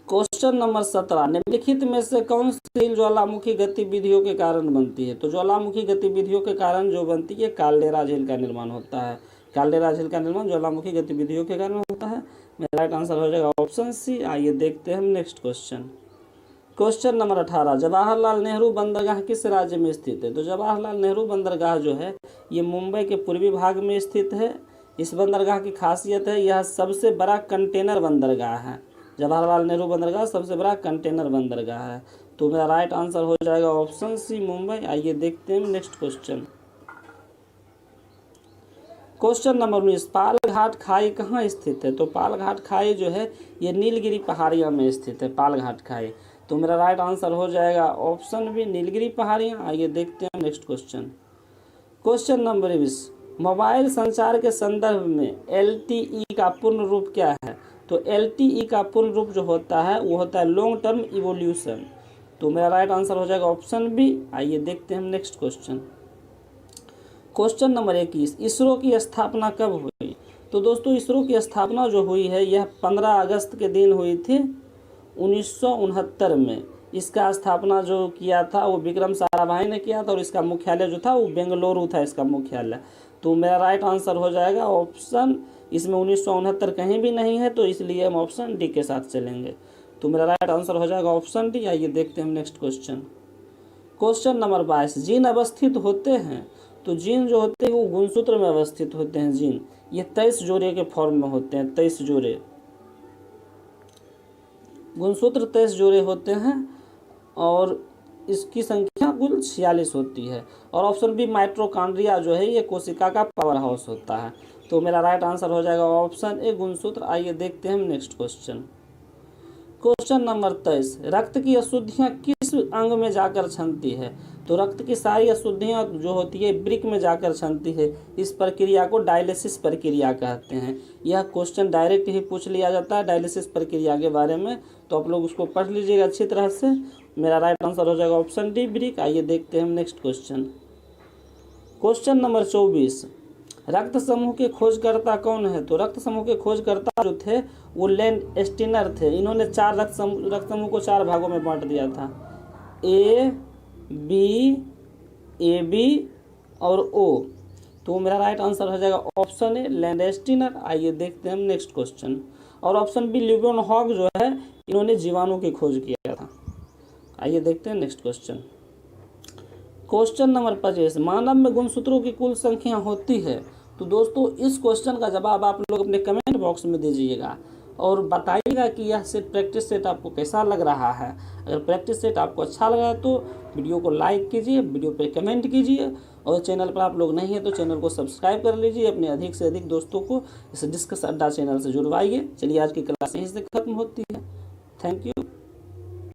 क्वेश्चन नंबर 17, निम्नलिखित में से कौन सी ज्वालामुखी गतिविधियों के कारण बनती है? तो ज्वालामुखी गतिविधियों के कारण जो बनती है कालडेरा झील का निर्माण होता है। कालडेरा झील का निर्माण ज्वालामुखी गतिविधियों के कारण होता है। मेरा राइट आंसर हो जाएगा ऑप्शन सी। आइए देखते हैं हम next question. Question number 18, Jawaharlal Nehru बंदरगाह किस राज्य में स्थित है? तो जवाहरलाल नेहरू बंदरगाह जो है ये मुंबई के पूर्वी भाग में स्थित है। इस बंदरगाह की खासियत है यह सबसे बड़ा कंटेनर बंदरगाह है। जवाहरलाल नेहरू बंदरगाह सबसे बड़ा कंटेनर बंदरगाह है। तो मेरा राइट आंसर हो जाएगा ऑप्शन सी मुंबई। आइए देखते हैं next question. Question number 19, Palghat खाई कहाँ स्थित है? तो पालघाट खाई जो है ये नीलगिरी पहाड़ियाँ में स्थित है पालघाट खाई। तो मेरा राइट आंसर हो जाएगा ऑप्शन बी नीलगिरी पहाड़ियाँ। आइए देखते हैं next question. Question number 20, mobile संचार के संदर्भ में LTE का पूर्ण रूप क्या है? तो LTE का पूर्ण रूप जो होता है वो होता है लॉन्ग टर्म इवोल्यूशन। तो मेरा राइट आंसर हो जाएगा ऑप्शन बी। आइए देखते हैं हम next question. Question number 21, ISRO की स्थापना कब हुई? तो दोस्तों इसरो की स्थापना जो हुई है यह 15 अगस्त के दिन हुई थी 1969 में। इसका स्थापना जो किया था वो विक्रम साराभाई ने किया था और इसका मुख्यालय जो था वो बेंगलुरु था इसका मुख्यालय। तो मेरा राइट आंसर हो जाएगा ऑप्शन, इसमें 1969 कहीं भी नहीं है तो इसलिए हम ऑप्शन डी के साथ चलेंगे। तो मेरा राइट आंसर हो जाएगा ऑप्शन डी। आइए देखते हैं next question. Question number 22, gene अवस्थित होते हैं? तो जीन जो होते हैं वो गुणसूत्र में अवस्थित होते हैं। जीन ये 23 जोड़े के फॉर्म में होते हैं, 23 जोड़े, गुणसूत्र 23 जोड़े होते हैं और इसकी संख्या कुल 46 होती है। और ऑप्शन बी माइटोकॉन्ड्रिया जो है ये कोशिका का पावर हाउस होता है। तो मेरा राइट आंसर हो जाएगा ऑप्शन ए गुणसूत्र। आइए देखते हैं हम नेक्स्ट क्वेश्चन। क्वेश्चन नंबर 23, रक्त की अशुद्धियाँ किस अंग में जाकर छनती है? तो रक्त की सारी अशुद्धियाँ जो होती है वृक्क में जाकर छनती है। इस प्रक्रिया को डायलिसिस प्रक्रिया कहते हैं। यह क्वेश्चन डायरेक्ट ही पूछ लिया जाता है डायलिसिस प्रक्रिया के बारे में, तो आप लोग उसको पढ़ लीजिएगा अच्छी तरह से। मेरा राइट आंसर हो जाएगा ऑप्शन डी वृक्क। आइए देखते हैं हम नेक्स्ट क्वेश्चन। क्वेश्चन नंबर 24, रक्त समूह के खोजकर्ता कौन है? तो रक्त समूह के खोजकर्ता जो थे वो लैंड एस्टिनर थे। इन्होंने 4 रक्त समूह को 4 भागों में बांट दिया था, ए बी, ए बी और ओ। तो मेरा राइट आंसर हो जाएगा ऑप्शन ए लैंड एस्टिनर। आइए देखते हैं हम नेक्स्ट क्वेश्चन। और ऑप्शन बी ल्यूवेनहॉग जो है इन्होंने जीवाणु की खोज किया था। आइए देखते हैं नेक्स्ट क्वेश्चन। क्वेश्चन नंबर 25, मानव में गुणसूत्रों की कुल संख्या होती है? तो दोस्तों इस क्वेश्चन का जवाब आप लोग अपने कमेंट बॉक्स में दीजिएगा और बताइएगा कि यह सेट प्रैक्टिस सेट आपको कैसा लग रहा है। अगर प्रैक्टिस सेट आपको अच्छा लगा है तो वीडियो को लाइक कीजिए, वीडियो पे कमेंट कीजिए और चैनल पर आप लोग नहीं है तो चैनल को सब्सक्राइब कर लीजिए। अपने अधिक से अधिक दोस्तों को इस डिस्कस अड्डा चैनल से जुड़वाइए। चलिए आज की क्लास यहीं से खत्म होती है। Thank you.